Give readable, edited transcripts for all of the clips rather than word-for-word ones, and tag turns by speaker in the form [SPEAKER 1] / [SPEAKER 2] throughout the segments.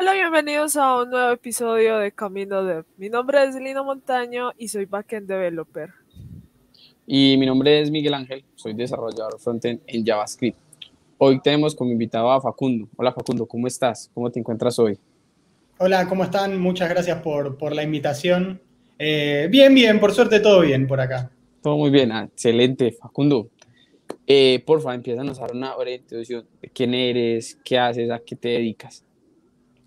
[SPEAKER 1] Hola, bienvenidos a un nuevo episodio de Camino Dev. Mi nombre es Lino Montaño y soy backend developer.
[SPEAKER 2] Y mi nombre es Miguel Ángel, soy desarrollador frontend en JavaScript. Hoy tenemos como invitado a Facundo. Hola Facundo, ¿cómo estás? ¿Cómo te encuentras hoy?
[SPEAKER 3] Hola, ¿cómo están? Muchas gracias por la invitación. Bien, bien, por suerte todo bien por acá.
[SPEAKER 2] Todo muy bien, excelente Facundo. Porfa, empieza a dar una breve introducción de quién eres, qué haces, a qué te dedicas.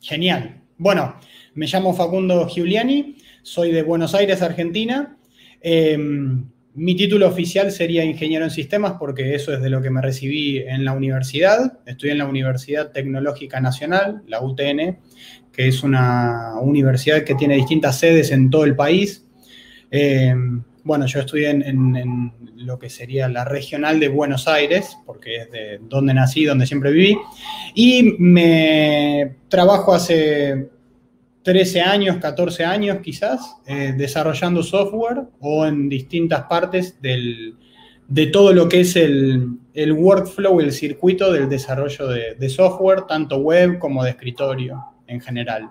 [SPEAKER 3] Genial. Bueno, me llamo Facundo Giuliani, soy de Buenos Aires, Argentina. Mi título oficial sería ingeniero en sistemas porque eso es de lo que me recibí en la universidad. Estudié en la Universidad Tecnológica Nacional, la UTN, que es una universidad que tiene distintas sedes en todo el país. Bueno, yo estudié en lo que sería la regional de Buenos Aires, porque es de donde nací, donde siempre viví, y me trabajo hace 13 años, 14 años quizás, desarrollando software o en distintas partes de todo lo que es el workflow, el circuito del desarrollo de software, tanto web como de escritorio en general.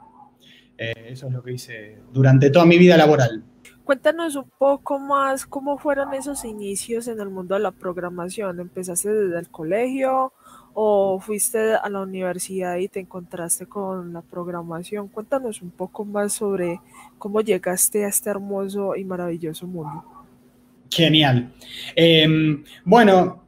[SPEAKER 3] Eso es lo que hice durante toda mi vida laboral.
[SPEAKER 1] Cuéntanos un poco más cómo fueron esos inicios en el mundo de la programación. ¿Empezaste desde el colegio o fuiste a la universidad y te encontraste con la programación? Cuéntanos un poco más sobre cómo llegaste a este hermoso y maravilloso mundo.
[SPEAKER 3] Genial. Bueno,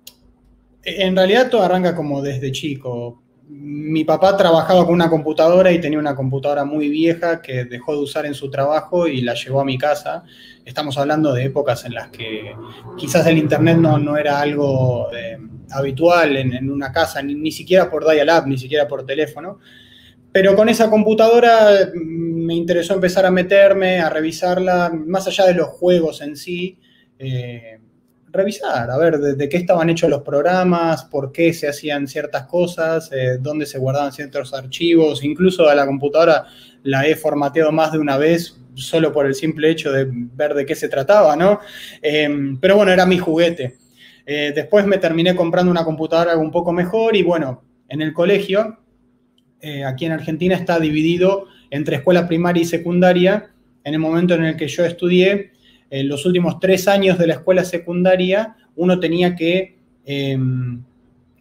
[SPEAKER 3] en realidad todo arranca como desde chico. Mi papá trabajaba con una computadora y tenía una computadora muy vieja que dejó de usar en su trabajo y la llevó a mi casa. Estamos hablando de épocas en las que quizás el internet no era algo habitual en una casa, ni siquiera por dial-up, ni siquiera por teléfono. Pero con esa computadora me interesó empezar a meterme, a revisarla, más allá de los juegos en sí, revisar, a ver de qué estaban hechos los programas, por qué se hacían ciertas cosas, dónde se guardaban ciertos archivos, incluso a la computadora la he formateado más de una vez solo por el simple hecho de ver de qué se trataba, ¿no? Pero bueno, era mi juguete. Después me terminé comprando una computadora un poco mejor y bueno, en el colegio aquí en Argentina está dividido entre escuela primaria y secundaria. En el momento en el que yo estudié, en los últimos 3 años de la escuela secundaria, uno tenía que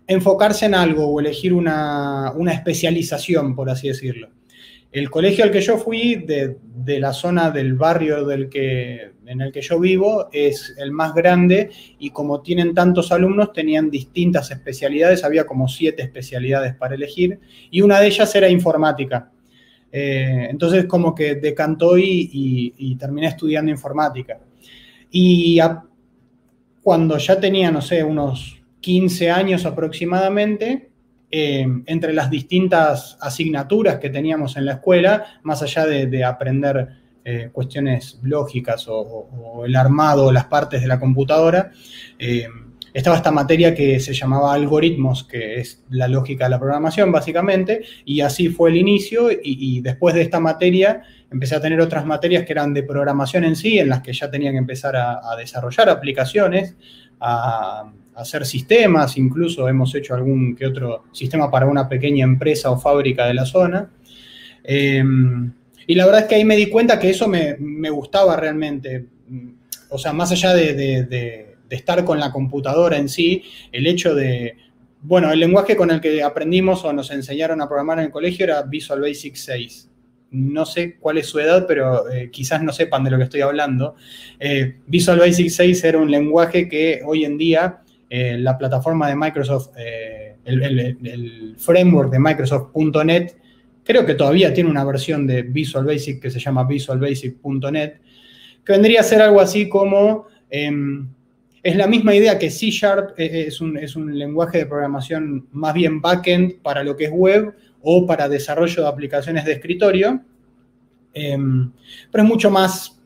[SPEAKER 3] enfocarse en algo o elegir una especialización, por así decirlo. El colegio al que yo fui, de la zona del barrio en el que yo vivo, es el más grande y como tienen tantos alumnos, tenían distintas especialidades, había como 7 especialidades para elegir y una de ellas era informática. Entonces como que decantó y terminé estudiando informática. Y cuando ya tenía, no sé, unos 15 años aproximadamente, entre las distintas asignaturas que teníamos en la escuela, más allá de aprender cuestiones lógicas o el armado o las partes de la computadora, estaba esta materia que se llamaba algoritmos, que es la lógica de la programación básicamente, y así fue el inicio y después de esta materia empecé a tener otras materias que eran de programación en sí, en las que ya tenía que empezar a desarrollar aplicaciones, a hacer sistemas, incluso hemos hecho algún que otro sistema para una pequeña empresa o fábrica de la zona. Y la verdad es que ahí me di cuenta que eso me gustaba realmente. O sea, más allá de estar con la computadora en sí, el hecho de, bueno, el lenguaje con el que aprendimos o nos enseñaron a programar en el colegio era Visual Basic 6. No sé cuál es su edad, pero quizás no sepan de lo que estoy hablando. Visual Basic 6 era un lenguaje que hoy en día la plataforma de Microsoft, el framework de Microsoft.NET, creo que todavía tiene una versión de Visual Basic que se llama visualbasic.net, que vendría a ser algo así como, es la misma idea que C Sharp, es un lenguaje de programación más bien backend para lo que es web o para desarrollo de aplicaciones de escritorio, pero es mucho más,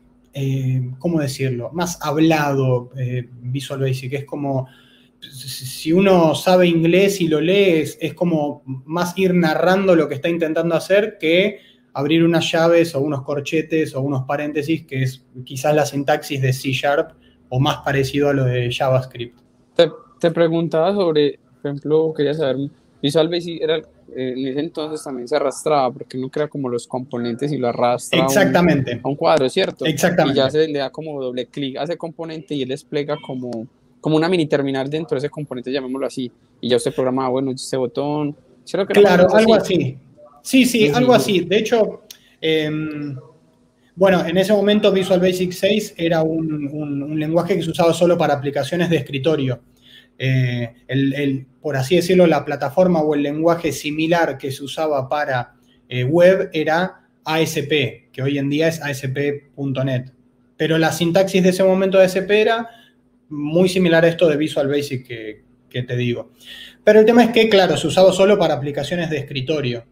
[SPEAKER 3] ¿cómo decirlo?, más hablado Visual Basic, es como si uno sabe inglés y lo lee, es como más ir narrando lo que está intentando hacer que abrir unas llaves o unos corchetes o unos paréntesis, que es quizás la sintaxis de C Sharp o más parecido a lo de JavaScript.
[SPEAKER 2] Te preguntaba sobre, por ejemplo, quería saber, Visual Basic era en ese entonces también se arrastraba, porque uno crea como los componentes y lo arrastra
[SPEAKER 3] Exactamente.
[SPEAKER 2] a un cuadro, ¿cierto?
[SPEAKER 3] Exactamente.
[SPEAKER 2] Y ya se le da como doble clic a ese componente y él desplega como una mini terminal dentro de ese componente, llamémoslo así. Y ya usted programa, bueno, este botón. ¿Cierto que era más o
[SPEAKER 3] Claro,
[SPEAKER 2] menos
[SPEAKER 3] algo
[SPEAKER 2] así?
[SPEAKER 3] así. Sí, algo así. De hecho, bueno, en ese momento Visual Basic 6 era un lenguaje que se usaba solo para aplicaciones de escritorio. Por así decirlo, la plataforma o el lenguaje similar que se usaba para web era ASP, que hoy en día es ASP.NET. Pero la sintaxis de ese momento de ASP era muy similar a esto de Visual Basic que te digo. Pero el tema es que, claro, se usaba solo para aplicaciones de escritorio.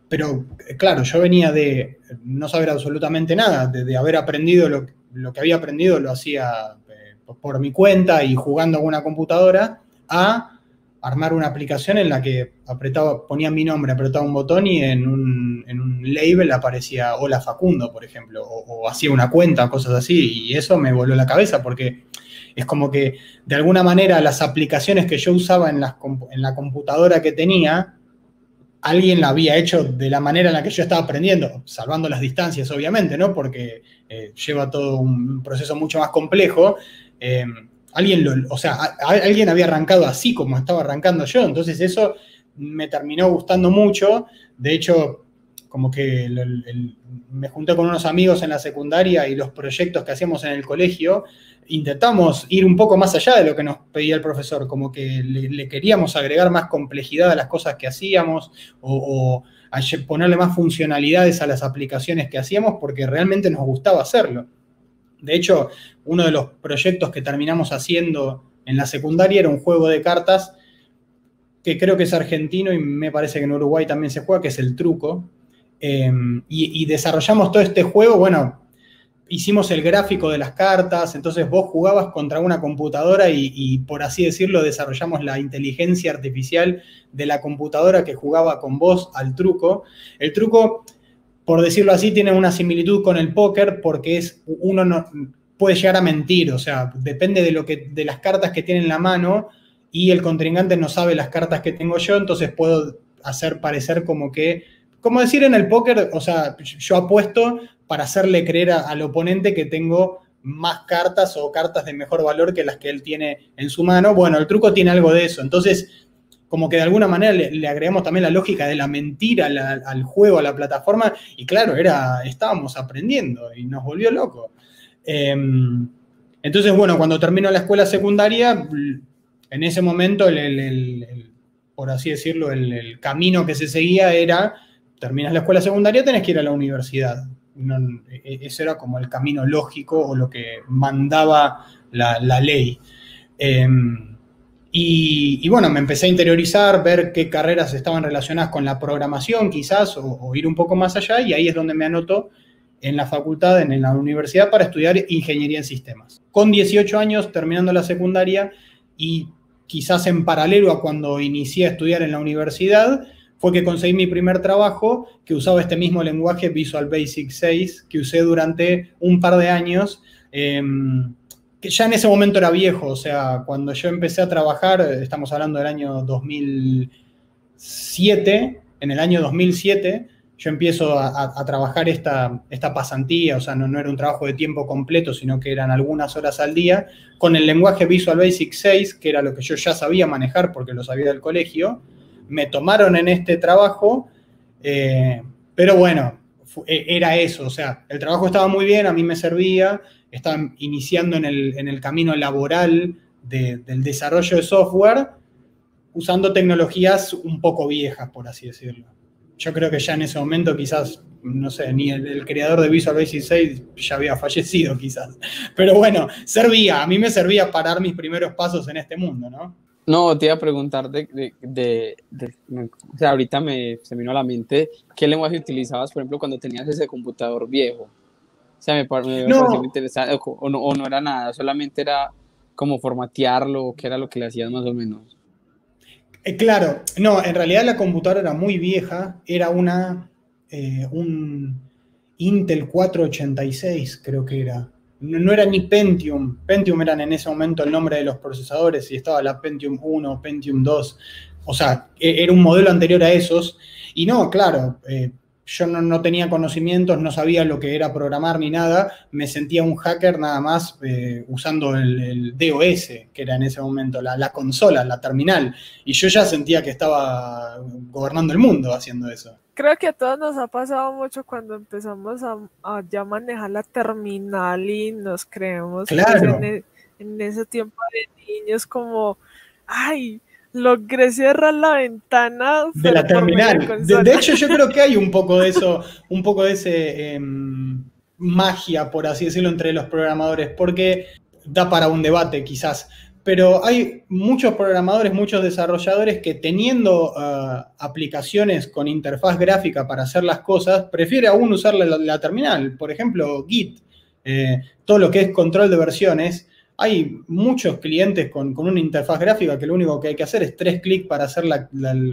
[SPEAKER 3] Pero, claro, yo venía de no saber absolutamente nada, de haber aprendido lo que había aprendido, lo hacía por mi cuenta y jugando con una computadora, a armar una aplicación en la que ponía mi nombre, apretaba un botón y en un label aparecía Hola Facundo, por ejemplo, o hacía una cuenta, cosas así, y eso me voló la cabeza porque es como que de alguna manera las aplicaciones que yo usaba en la computadora que tenía, alguien la había hecho de la manera en la que yo estaba aprendiendo, salvando las distancias, obviamente, ¿no? Porque lleva todo un proceso mucho más complejo. Alguien había arrancado así como estaba arrancando yo, entonces eso me terminó gustando mucho. De hecho, como que me junté con unos amigos en la secundaria y los proyectos que hacíamos en el colegio, intentamos ir un poco más allá de lo que nos pedía el profesor, como que le queríamos agregar más complejidad a las cosas que hacíamos o ponerle más funcionalidades a las aplicaciones que hacíamos porque realmente nos gustaba hacerlo. De hecho, uno de los proyectos que terminamos haciendo en la secundaria era un juego de cartas que creo que es argentino y me parece que en Uruguay también se juega, que es el truco. Y desarrollamos todo este juego, bueno, hicimos el gráfico de las cartas, entonces vos jugabas contra una computadora y por así decirlo, desarrollamos la inteligencia artificial de la computadora que jugaba con vos al truco. El truco, por decirlo así, tiene una similitud con el póker porque uno no puede llegar a mentir, o sea, depende de las cartas que tiene en la mano y el contrincante no sabe las cartas que tengo yo, entonces puedo hacer parecer como decir en el póker, o sea, yo apuesto para hacerle creer al oponente que tengo más cartas o cartas de mejor valor que las que él tiene en su mano. Bueno, el truco tiene algo de eso. Entonces, como que de alguna manera le agregamos también la lógica de la mentira al juego, a la plataforma, y claro, estábamos aprendiendo y nos volvió loco. Entonces, bueno, cuando termino la escuela secundaria, en ese momento, por así decirlo, el camino que se seguía era: terminas la escuela secundaria, tenés que ir a la universidad. Ese era como el camino lógico o lo que mandaba la ley. Y bueno, me empecé a interiorizar, ver qué carreras estaban relacionadas con la programación quizás, o ir un poco más allá, y ahí es donde me anoto en la facultad, en la universidad, para estudiar ingeniería en sistemas. Con 18 años, terminando la secundaria, y quizás en paralelo a cuando inicié a estudiar en la universidad, fue que conseguí mi primer trabajo que usaba este mismo lenguaje Visual Basic 6, que usé durante un par de años, que ya en ese momento era viejo, o sea, cuando yo empecé a trabajar, estamos hablando del año 2007, en el año 2007, yo empiezo a trabajar esta pasantía, o sea, no era un trabajo de tiempo completo, sino que eran algunas horas al día, con el lenguaje Visual Basic 6, que era lo que yo ya sabía manejar porque lo sabía del colegio. Me tomaron en este trabajo, pero bueno, era eso, o sea, el trabajo estaba muy bien, a mí me servía, estaba iniciando en el camino laboral del desarrollo de software, usando tecnologías un poco viejas, por así decirlo. Yo creo que ya en ese momento quizás, no sé, ni el creador de Visual Basic 6 ya había fallecido quizás. Pero bueno, a mí me servía para dar mis primeros pasos en este mundo, ¿no?
[SPEAKER 2] No, te iba a preguntar o sea, ahorita se me vino a la mente qué lenguaje utilizabas, por ejemplo, cuando tenías ese computador viejo. O sea, me pareció muy interesante, o no era nada, solamente era como formatearlo, qué era lo que le hacías más o menos.
[SPEAKER 3] Claro, no, en realidad la computadora era muy vieja, era un Intel 486, creo que era. No era ni Pentium. Pentium eran en ese momento el nombre de los procesadores y estaba la Pentium 1, Pentium 2. o sea, era un modelo anterior a esos, y no, claro, yo no tenía conocimientos, no sabía lo que era programar ni nada, me sentía un hacker nada más usando el DOS, que era en ese momento la consola, la terminal, y yo ya sentía que estaba gobernando el mundo haciendo eso.
[SPEAKER 1] Creo que a todos nos ha pasado mucho cuando empezamos a ya manejar la terminal y nos creemos
[SPEAKER 3] claro.
[SPEAKER 1] pues, en ese tiempo de niños como, ay, logré cerrar la ventana
[SPEAKER 3] de la terminal. De hecho, yo creo que hay un poco de eso, un poco de ese magia, por así decirlo, entre los programadores, porque da para un debate quizás, pero hay muchos programadores, muchos desarrolladores que teniendo aplicaciones con interfaz gráfica para hacer las cosas, prefiere aún usar la terminal. Por ejemplo, Git, todo lo que es control de versiones. Hay muchos clientes con una interfaz gráfica que lo único que hay que hacer es 3 clics para hacer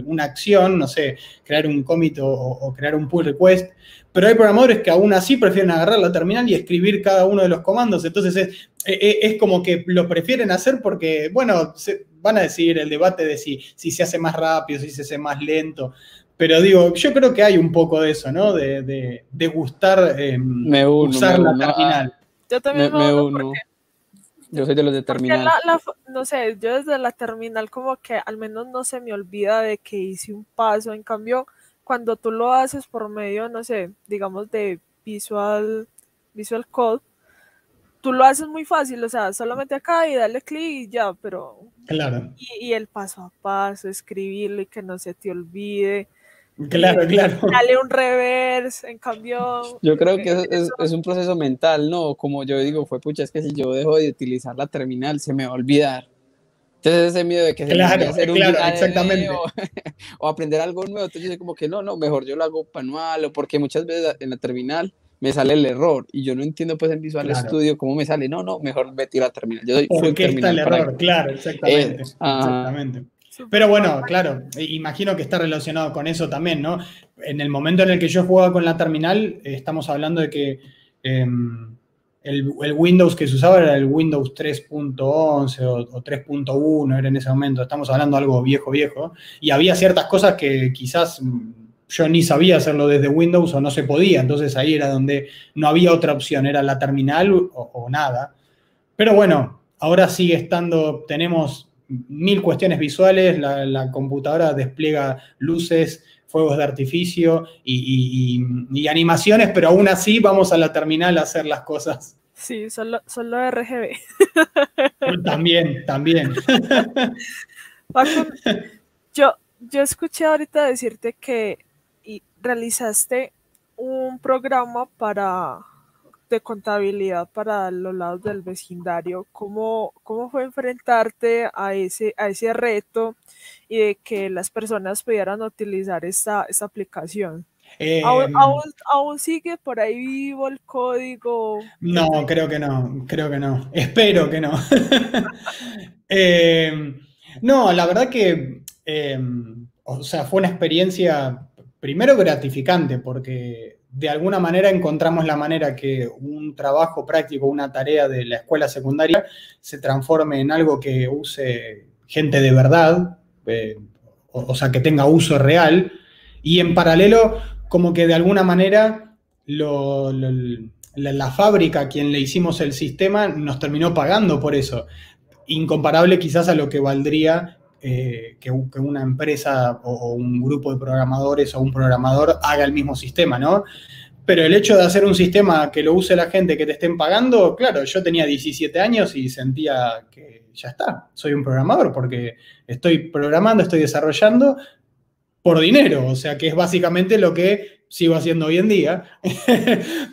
[SPEAKER 3] una acción, no sé, crear un commit o crear un pull request, pero hay programadores que aún así prefieren agarrar la terminal y escribir cada uno de los comandos, entonces es como que lo prefieren hacer porque, bueno, van a decir el debate de si se hace más rápido, si se hace más lento, pero digo, yo creo que hay un poco de eso, ¿no? De gustar usar la terminal.
[SPEAKER 1] Yo también me uno.
[SPEAKER 2] Yo soy de los de terminal.
[SPEAKER 1] No sé, yo desde la terminal como que al menos no se me olvida de que hice un paso. En cambio, cuando tú lo haces por medio, no sé, digamos de Visual Code, tú lo haces muy fácil, o sea, solamente acá y darle clic y ya, pero...
[SPEAKER 3] Claro.
[SPEAKER 1] Y el paso a paso, escribirlo y que no se te olvide.
[SPEAKER 3] Claro.
[SPEAKER 1] Dale un reverse, en cambio...
[SPEAKER 2] Yo creo que es un proceso mental, ¿no? Como yo digo, pucha, es que si yo dejo de utilizar la terminal, se me va a olvidar. Entonces ese miedo de que se me vaya a hacer un
[SPEAKER 3] exactamente.
[SPEAKER 2] o aprender algo nuevo, entonces yo soy como que no, mejor yo lo hago manual, o porque muchas veces en la terminal me sale el error, y yo no entiendo pues en Visual Studio cómo me sale, no, mejor metí la terminal. Yo soy
[SPEAKER 3] ¿por qué está el error? Claro, exactamente. Pero bueno, claro, imagino que está relacionado con eso también, ¿no? En el momento en el que yo jugaba con la terminal, estamos hablando de que el Windows que se usaba era el Windows 3.11 o 3.1, era en ese momento, estamos hablando de algo viejo, y había ciertas cosas que quizás yo ni sabía hacerlo desde Windows o no se podía, entonces ahí era donde no había otra opción, era la terminal o nada. Pero bueno, ahora sigue estando, tenemos 1000 cuestiones visuales, la computadora despliega luces, fuegos de artificio y animaciones, pero aún así vamos a la terminal a hacer las cosas.
[SPEAKER 1] Sí, solo RGB.
[SPEAKER 3] También.
[SPEAKER 1] Paco, yo escuché ahorita decirte que realizaste un programa de contabilidad para los lados del vecindario. ¿Cómo fue enfrentarte a ese reto y de que las personas pudieran utilizar esta aplicación? ¿Aún sigue por ahí vivo el código?
[SPEAKER 3] No, creo que no. Espero que no. No, la verdad que, o sea, fue una experiencia primero gratificante porque de alguna manera encontramos la manera que un trabajo práctico, una tarea de la escuela secundaria se transforme en algo que use gente de verdad, o sea, que tenga uso real, y en paralelo como que de alguna manera la fábrica a quien le hicimos el sistema nos terminó pagando por eso, incomparable quizás a lo que valdría que una empresa o un grupo de programadores o un programador haga el mismo sistema, ¿no? Pero el hecho de hacer un sistema que lo use la gente que te estén pagando, claro, yo tenía 17 años y sentía que ya está, soy un programador porque estoy programando, estoy desarrollando por dinero, o sea que es básicamente lo que sigo haciendo hoy en día.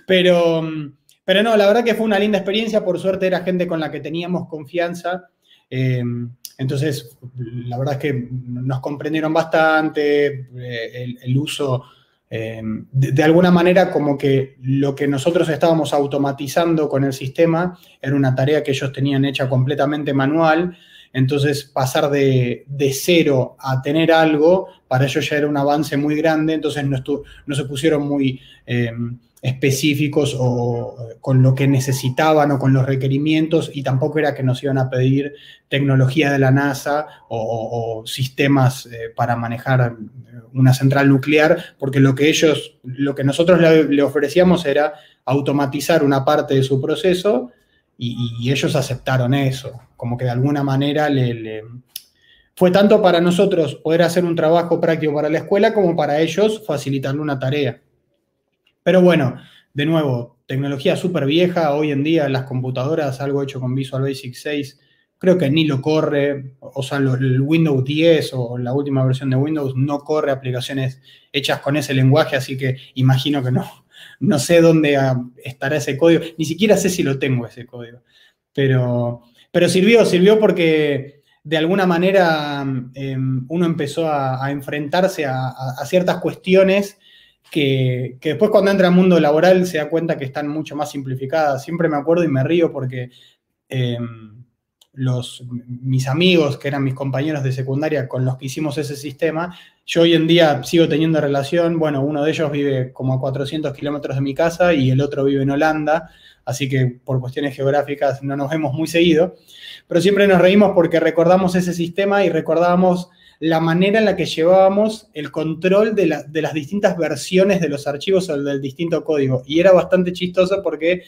[SPEAKER 3] Pero no, la verdad que fue una linda experiencia, por suerte era gente con la que teníamos confianza. Entonces, la verdad es que nos comprendieron bastante, el uso, de alguna manera como que lo que nosotros estábamos automatizando con el sistema era una tarea que ellos tenían hecha completamente manual, entonces pasar de cero a tener algo, para ellos ya era un avance muy grande, entonces no se pusieron muy específicos o con lo que necesitaban o con los requerimientos, y tampoco era que nos iban a pedir tecnología de la NASA o sistemas para manejar una central nuclear, porque lo que nosotros le ofrecíamos era automatizar una parte de su proceso, y ellos aceptaron eso, como que de alguna manera fue tanto para nosotros poder hacer un trabajo práctico para la escuela como para ellos facilitarle una tarea. Pero bueno, de nuevo, tecnología súper vieja. Hoy en día las computadoras, algo hecho con Visual Basic 6, creo que ni lo corre. O sea, el Windows 10 o la última versión de Windows no corre aplicaciones hechas con ese lenguaje, así que imagino que no sé dónde estará ese código. Ni siquiera sé si lo tengo ese código. Pero sirvió porque de alguna manera uno empezó a enfrentarse a ciertas cuestiones que después cuando entra al mundo laboral se da cuenta que están mucho más simplificadas. Siempre me acuerdo y me río porque mis amigos, que eran mis compañeros de secundaria con los que hicimos ese sistema, yo hoy en día sigo teniendo relación. Bueno, uno de ellos vive como a 400 kilómetros de mi casa y el otro vive en Holanda, así que por cuestiones geográficas no nos vemos muy seguido, pero siempre nos reímos porque recordamos ese sistema y recordábamos la manera en la que llevábamos el control de las distintas versiones de los archivos o del distinto código. Y era bastante chistoso porque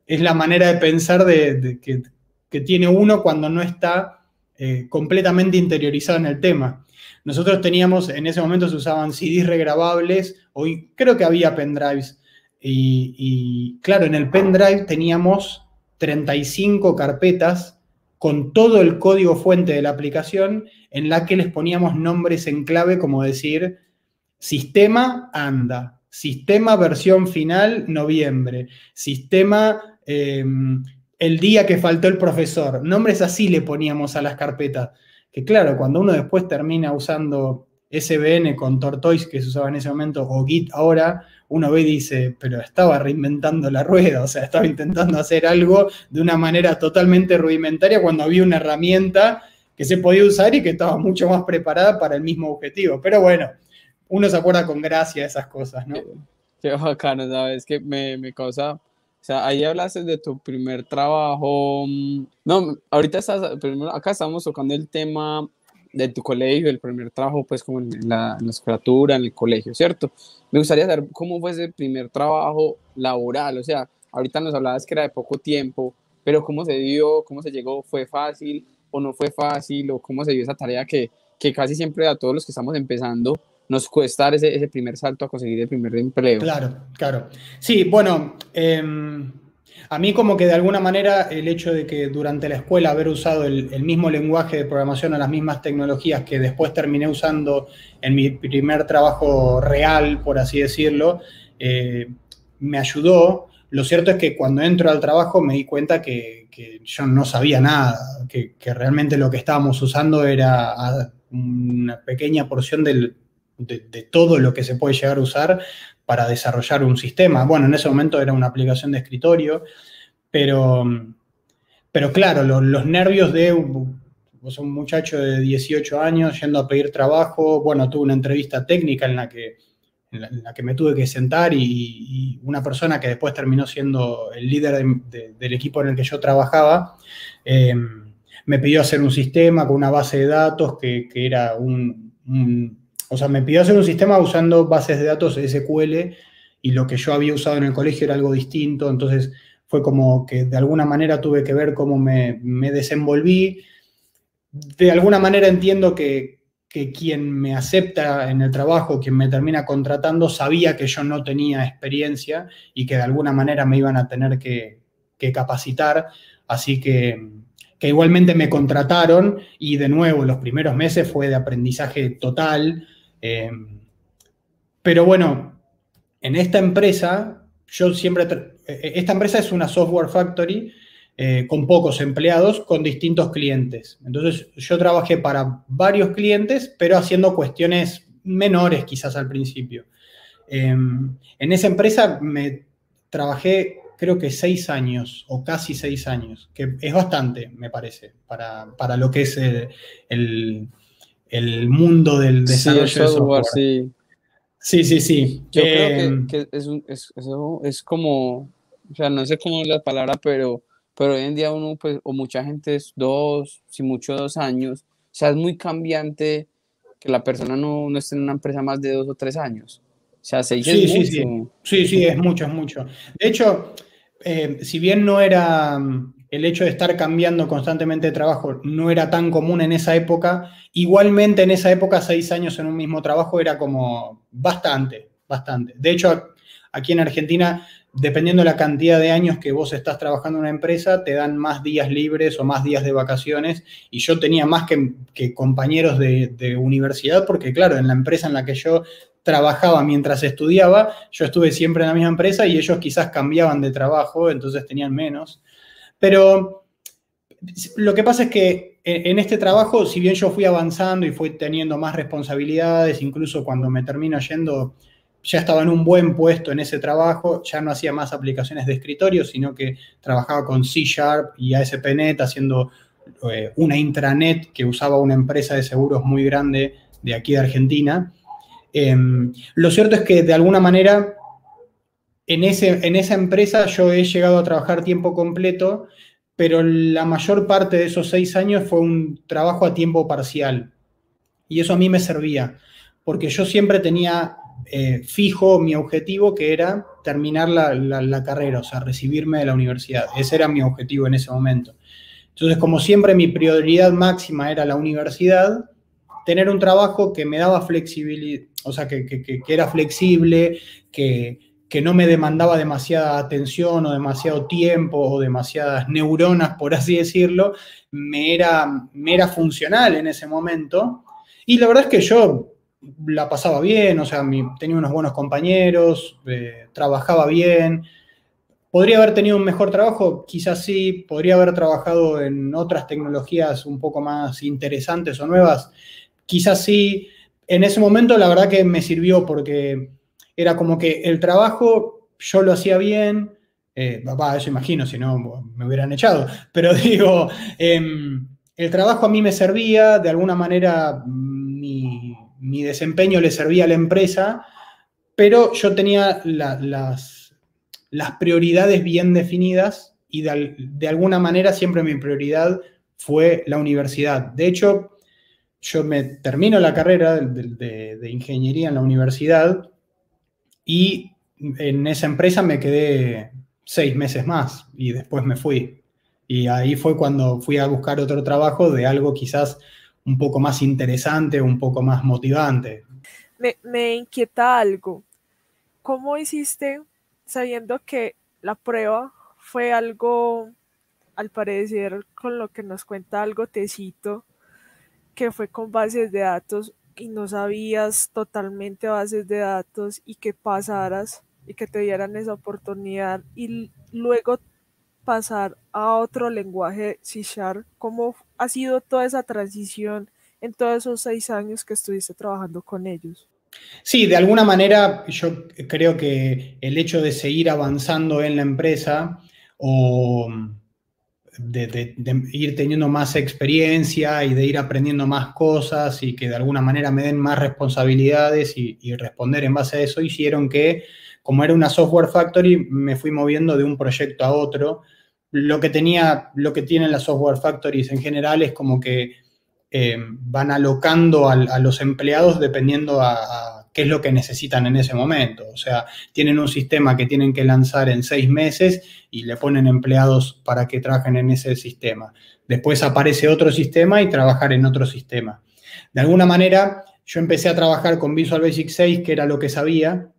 [SPEAKER 3] es la manera de pensar que tiene uno cuando no está completamente interiorizado en el tema. Nosotros teníamos, en ese momento se usaban CDs regrabables, hoy creo que había pendrives, y claro, en el pendrive teníamos 35 carpetas con todo el código fuente de la aplicación, en la que les poníamos nombres en clave, como decir, sistema anda, sistema versión final noviembre, sistema el día que faltó el profesor. Nombres así le poníamos a las carpetas. Que claro, cuando uno después termina usando SVN con Tortoise, que se usaba en ese momento, o Git ahora, uno ve y dice, pero estaba reinventando la rueda, o sea, estaba intentando hacer algo de una manera totalmente rudimentaria cuando había una herramienta que se podía usar y que estaba mucho más preparada para el mismo objetivo. Pero bueno, uno se acuerda con gracia de esas cosas, ¿no?
[SPEAKER 2] Qué bacano, ¿sabes? Que me causa... O sea, ahí hablaste de tu primer trabajo. No, ahorita acá estamos tocando el tema de tu colegio, el primer trabajo, pues, como en la escolatura, en el colegio, ¿cierto? Me gustaría saber cómo fue ese primer trabajo laboral. O sea, ahorita nos hablabas que era de poco tiempo, pero ¿cómo se dio? ¿Cómo se llegó? ¿Fue fácil o no fue fácil? ¿O cómo se dio esa tarea que casi siempre a todos los que estamos empezando nos cuesta dar ese primer salto a conseguir el primer empleo?
[SPEAKER 3] Claro, claro. Sí, bueno, a mí como que de alguna manera el hecho de que durante la escuela haber usado el mismo lenguaje de programación o las mismas tecnologías que después terminé usando en mi primer trabajo real, por así decirlo, me ayudó. Lo cierto es que cuando entro al trabajo me di cuenta que yo no sabía nada, que realmente lo que estábamos usando era una pequeña porción de todo lo que se puede llegar a usar para desarrollar un sistema. Bueno, en ese momento era una aplicación de escritorio, pero claro, los nervios de un muchacho de 18 años yendo a pedir trabajo. Bueno, tuve una entrevista técnica en la que me tuve que sentar y una persona que después terminó siendo el líder del equipo en el que yo trabajaba, me pidió hacer un sistema con una base de datos que era o sea, me pidió hacer un sistema usando bases de datos SQL, y lo que yo había usado en el colegio era algo distinto. Entonces fue como que de alguna manera tuve que ver cómo me desenvolví. De alguna manera entiendo que quien me acepta en el trabajo, quien me termina contratando, sabía que yo no tenía experiencia y que de alguna manera me iban a tener que capacitar. Así que igualmente me contrataron, y de nuevo los primeros meses fue de aprendizaje total. Pero bueno, en esta empresa, esta empresa es una software factory con pocos empleados, con distintos clientes. Entonces yo trabajé para varios clientes, pero haciendo cuestiones menores quizás al principio. En esa empresa trabajé creo que 6 años, o casi 6 años, que es bastante, me parece, para lo que es el mundo del desarrollo de software.
[SPEAKER 2] Sí.
[SPEAKER 3] Sí, sí, sí.
[SPEAKER 2] Yo creo que eso es como, o sea, no sé cómo es la palabra, pero hoy en día uno, pues, o mucha gente es 2, si mucho 2 años, o sea, es muy cambiante que la persona no esté en una empresa más de 2 o 3 años. O sea, 6 es
[SPEAKER 3] Sí, sí,
[SPEAKER 2] mucho.
[SPEAKER 3] sí. Sí, sí, es mucho, es mucho. De hecho, si bien no era el hecho de estar cambiando constantemente de trabajo, no era tan común en esa época, igualmente en esa época 6 años en un mismo trabajo era como bastante, bastante. De hecho, aquí en Argentina, dependiendo de la cantidad de años que vos estás trabajando en una empresa, te dan más días libres o más días de vacaciones. Y yo tenía más que compañeros de universidad, porque claro, en la empresa en la que yo trabajaba mientras estudiaba, yo estuve siempre en la misma empresa y ellos quizás cambiaban de trabajo, entonces tenían menos. Pero lo que pasa es que en este trabajo, si bien yo fui avanzando y fui teniendo más responsabilidades, incluso cuando me termino yendo, ya estaba en un buen puesto en ese trabajo, ya no hacía más aplicaciones de escritorio, sino que trabajaba con C# y ASP.NET haciendo una intranet que usaba una empresa de seguros muy grande de aquí de Argentina. Lo cierto es que de alguna manera en esa empresa yo he llegado a trabajar tiempo completo, pero la mayor parte de esos 6 años fue un trabajo a tiempo parcial. Y eso a mí me servía, porque yo siempre tenía fijo mi objetivo, que era terminar la carrera, o sea, recibirme de la universidad. Ese era mi objetivo en ese momento. Entonces, como siempre, mi prioridad máxima era la universidad, tener un trabajo que me daba flexibilidad, o sea, que era flexible, que no me demandaba demasiada atención o demasiado tiempo o demasiadas neuronas, por así decirlo, me era funcional en ese momento. Y la verdad es que yo la pasaba bien, o sea, tenía unos buenos compañeros, trabajaba bien. ¿Podría haber tenido un mejor trabajo? Quizás sí. ¿Podría haber trabajado en otras tecnologías un poco más interesantes o nuevas? Quizás sí. En ese momento la verdad que me sirvió porque era como que el trabajo yo lo hacía bien. Eso imagino, si no me hubieran echado. Pero digo, el trabajo a mí me servía, de alguna manera mi desempeño le servía a la empresa, pero yo tenía las prioridades bien definidas y de alguna manera siempre mi prioridad fue la universidad. De hecho, yo me termino la carrera de ingeniería en la universidad y en esa empresa me quedé 6 meses más y después me fui. Y ahí fue cuando fui a buscar otro trabajo de algo quizás un poco más interesante, un poco más motivante.
[SPEAKER 1] Me inquieta algo. ¿Cómo hiciste sabiendo que la prueba fue algo, al parecer, con lo que nos cuenta algo tecito, que fue con bases de datos y no sabías totalmente bases de datos y que pasaras y que te dieran esa oportunidad y luego pasar a otro lenguaje C#? ¿Cómo ha sido toda esa transición en todos esos 6 años que estuviste trabajando con ellos?
[SPEAKER 3] Sí, de alguna manera yo creo que el hecho de seguir avanzando en la empresa o de ir teniendo más experiencia y de ir aprendiendo más cosas y que de alguna manera me den más responsabilidades y responder en base a eso, hicieron que, como era una software factory, me fui moviendo de un proyecto a otro. Lo que tienen las software factories en general es como que van alocando a los empleados dependiendo a qué es lo que necesitan en ese momento. O sea, tienen un sistema que tienen que lanzar en 6 meses y le ponen empleados para que trabajen en ese sistema. Después aparece otro sistema y trabajar en otro sistema. De alguna manera, yo empecé a trabajar con Visual Basic 6, que era lo que sabía,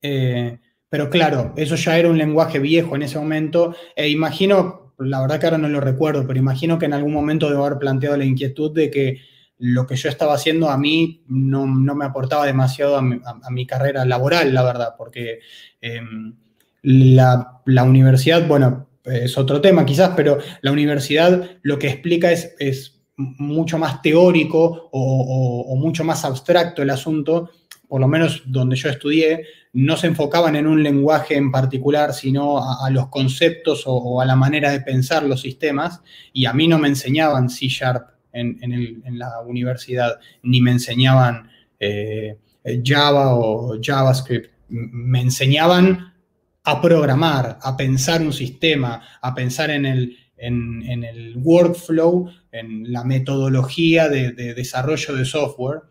[SPEAKER 3] pero claro, eso ya era un lenguaje viejo en ese momento, e imagino, la verdad que ahora no lo recuerdo, pero imagino que en algún momento debo haber planteado la inquietud de que lo que yo estaba haciendo a mí no me aportaba demasiado a mi carrera laboral, la verdad, porque la universidad, bueno, es otro tema quizás, pero la universidad lo que explica es mucho más teórico o mucho más abstracto el asunto, por lo menos donde yo estudié. No se enfocaban en un lenguaje en particular, sino a los conceptos o a la manera de pensar los sistemas, y a mí no me enseñaban C# en la universidad, ni me enseñaban Java o JavaScript. Me enseñaban a programar, a pensar un sistema, a pensar en el workflow, en la metodología de desarrollo de software.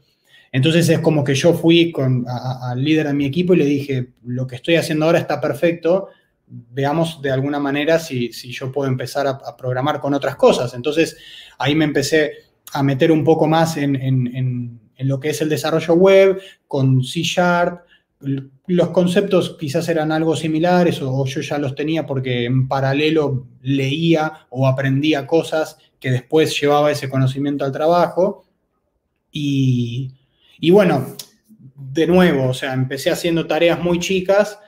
[SPEAKER 3] Entonces es como que yo fui al líder de mi equipo y le dije, lo que estoy haciendo ahora está perfecto, veamos de alguna manera si yo puedo empezar a programar con otras cosas. Entonces ahí me empecé a meter un poco más en lo que es el desarrollo web, con C#. Los conceptos quizás eran algo similares o yo ya los tenía porque en paralelo leía o aprendía cosas que después llevaba ese conocimiento al trabajo. Y bueno, de nuevo, o sea, empecé haciendo tareas muy chicas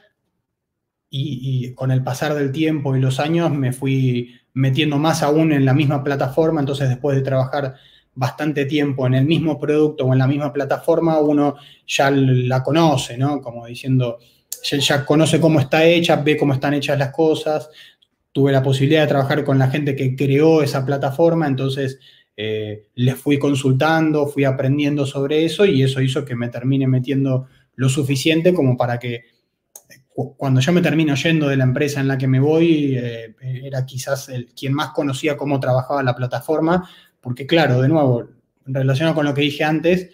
[SPEAKER 3] y con el pasar del tiempo y los años me fui metiendo más aún en la misma plataforma. Entonces, después de trabajar bastante tiempo en el mismo producto o en la misma plataforma, uno ya la conoce, ¿no? Como diciendo, ya conoce cómo está hecha, ve cómo están hechas las cosas. Tuve la posibilidad de trabajar con la gente que creó esa plataforma, entonces les fui consultando, fui aprendiendo sobre eso y eso hizo que me termine metiendo lo suficiente como para que cuando yo me termino yendo de la empresa en la que me voy, era quizás quien más conocía cómo trabajaba la plataforma, porque claro, de nuevo, relacionado con lo que dije antes,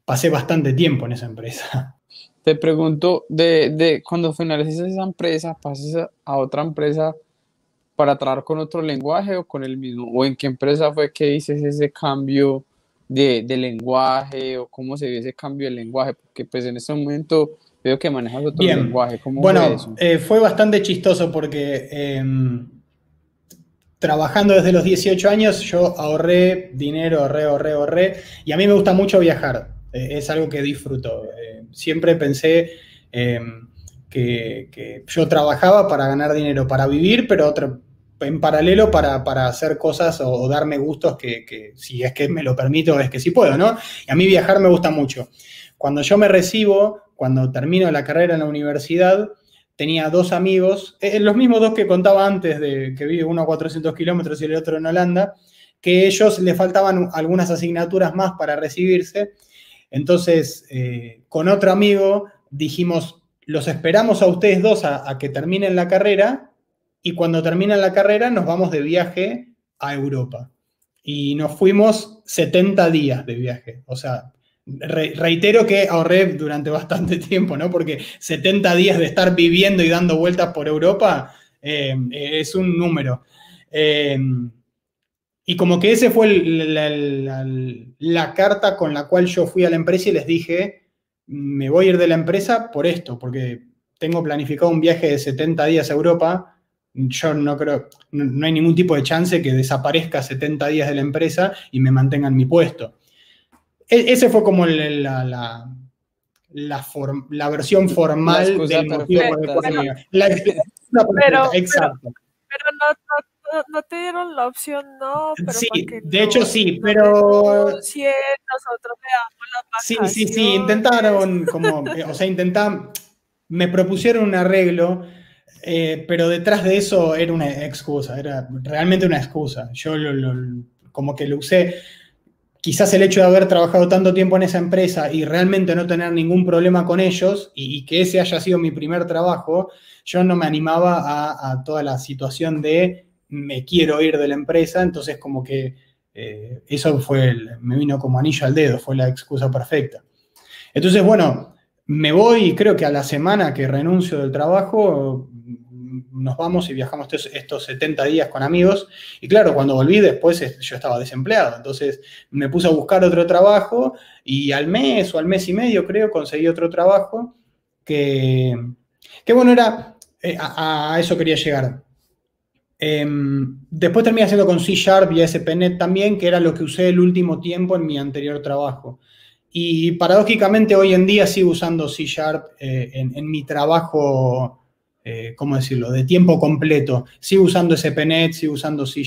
[SPEAKER 3] pasé bastante tiempo en esa empresa.
[SPEAKER 2] Te pregunto, cuando finalices esa empresa, ¿pasas a otra empresa para trabajar con otro lenguaje o con el mismo? ¿O en qué empresa fue que hiciste ese cambio de lenguaje o cómo se dio ese cambio de lenguaje? Porque pues en este momento veo que manejas otro
[SPEAKER 3] Bien,
[SPEAKER 2] lenguaje. ¿Cómo fue
[SPEAKER 3] bueno,
[SPEAKER 2] eso?
[SPEAKER 3] fue bastante chistoso porque trabajando desde los 18 años yo ahorré dinero, ahorré, y a mí me gusta mucho viajar, es algo que disfruto. Siempre pensé que yo trabajaba para ganar dinero, para vivir, pero en paralelo para hacer cosas o darme gustos que si es que me lo permito, es que sí puedo, ¿no? Y a mí viajar me gusta mucho. Cuando yo me recibo, cuando termino la carrera en la universidad, tenía dos amigos, los mismos dos que contaba antes, de que vive uno a 400 kilómetros y el otro en Holanda, que ellos le faltaban algunas asignaturas más para recibirse. Entonces, con otro amigo dijimos, los esperamos a ustedes dos a que terminen la carrera y cuando terminen la carrera nos vamos de viaje a Europa. Y nos fuimos 70 días de viaje, o sea, reitero que ahorré durante bastante tiempo, ¿no? Porque 70 días de estar viviendo y dando vueltas por Europa es un número. Y como que ese fue la carta con la cual yo fui a la empresa y les dije, me voy a ir de la empresa por esto, porque tengo planificado un viaje de 70 días a Europa. Yo no creo, no hay ningún tipo de chance que desaparezca 70 días de la empresa y me mantengan mi puesto. Ese fue como la versión formal del motivo por el cual me iba. La explicación perfecta, exacto.
[SPEAKER 1] Pero no te dieron la opción, no, pero
[SPEAKER 3] sí,
[SPEAKER 1] para que
[SPEAKER 3] de hecho sí,
[SPEAKER 1] no
[SPEAKER 3] pero
[SPEAKER 1] renuncie, nosotros le damos las vacaciones.
[SPEAKER 3] Sí, intentaron como, o sea, me propusieron un arreglo, pero detrás de eso era una excusa, era realmente una excusa. Yo como que lo usé. Quizás el hecho de haber trabajado tanto tiempo en esa empresa y realmente no tener ningún problema con ellos y que ese haya sido mi primer trabajo, yo no me animaba a toda la situación de me quiero ir de la empresa, entonces como que eso me vino como anillo al dedo, fue la excusa perfecta. Entonces, bueno, me voy y creo que a la semana que renuncio del trabajo nos vamos y viajamos estos 70 días con amigos. Y claro, cuando volví después yo estaba desempleado. Entonces me puse a buscar otro trabajo y al mes o al mes y medio creo conseguí otro trabajo que bueno, era, a eso quería llegar. Después terminé haciendo con C# y ASP.NET también, que era lo que usé el último tiempo en mi anterior trabajo. Y paradójicamente hoy en día sigo usando C# en mi trabajo, ¿cómo decirlo?, de tiempo completo. Sigo usando ASP.NET, sigo usando C#.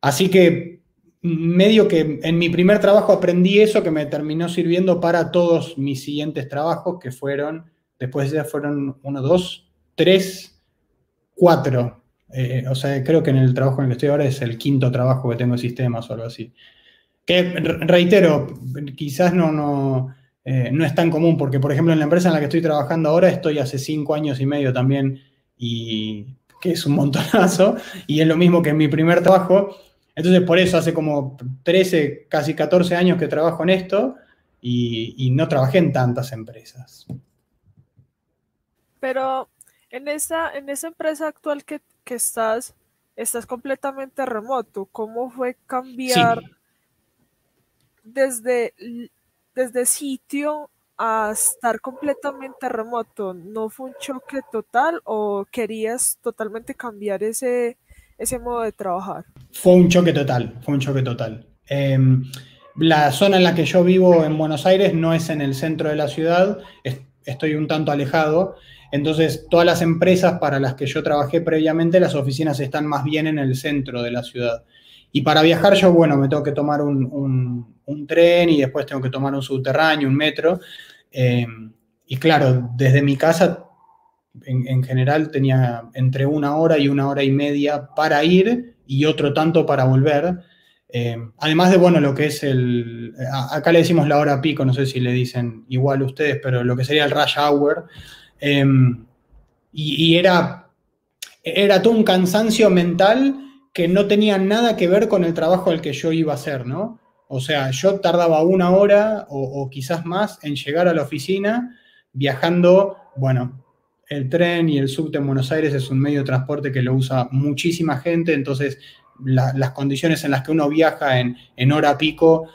[SPEAKER 3] Así que medio que en mi primer trabajo aprendí eso que me terminó sirviendo para todos mis siguientes trabajos, que después ya fueron 1, 2, 3, 4. O sea, creo que en el trabajo en el que estoy ahora es el quinto trabajo que tengo en sistemas o algo así. Que reitero, quizás no es tan común, porque por ejemplo en la empresa en la que estoy trabajando ahora estoy hace 5 años y medio también, y que es un montonazo, y es lo mismo que en mi primer trabajo. Entonces por eso hace como 13, casi 14 años que trabajo en esto, y no trabajé en tantas empresas.
[SPEAKER 1] Pero en esa empresa actual que estás completamente remoto. ¿Cómo fue cambiar
[SPEAKER 3] Sí.
[SPEAKER 1] desde, desde sitio a estar completamente remoto? ¿No fue un choque total o querías totalmente cambiar ese modo de trabajar?
[SPEAKER 3] Fue un choque total, fue un choque total. La zona en la que yo vivo en Buenos Aires no es en el centro de la ciudad, estoy un tanto alejado, entonces todas las empresas para las que yo trabajé previamente, las oficinas están más bien en el centro de la ciudad. Y para viajar yo, bueno, me tengo que tomar un tren y después tengo que tomar un subterráneo, un metro. Y claro, desde mi casa en general tenía entre 1 hora y 1 hora y media para ir y otro tanto para volver. Además de, bueno, lo que es acá le decimos la hora pico, no sé si le dicen igual ustedes, pero lo que sería el rush hour. Eh, y era todo un cansancio mental que no tenía nada que ver con el trabajo al que yo iba a hacer, ¿no? O sea, yo tardaba 1 hora o quizás más en llegar a la oficina viajando, bueno, el tren y el subte en Buenos Aires es un medio de transporte que lo usa muchísima gente, entonces las condiciones en las que uno viaja en hora pico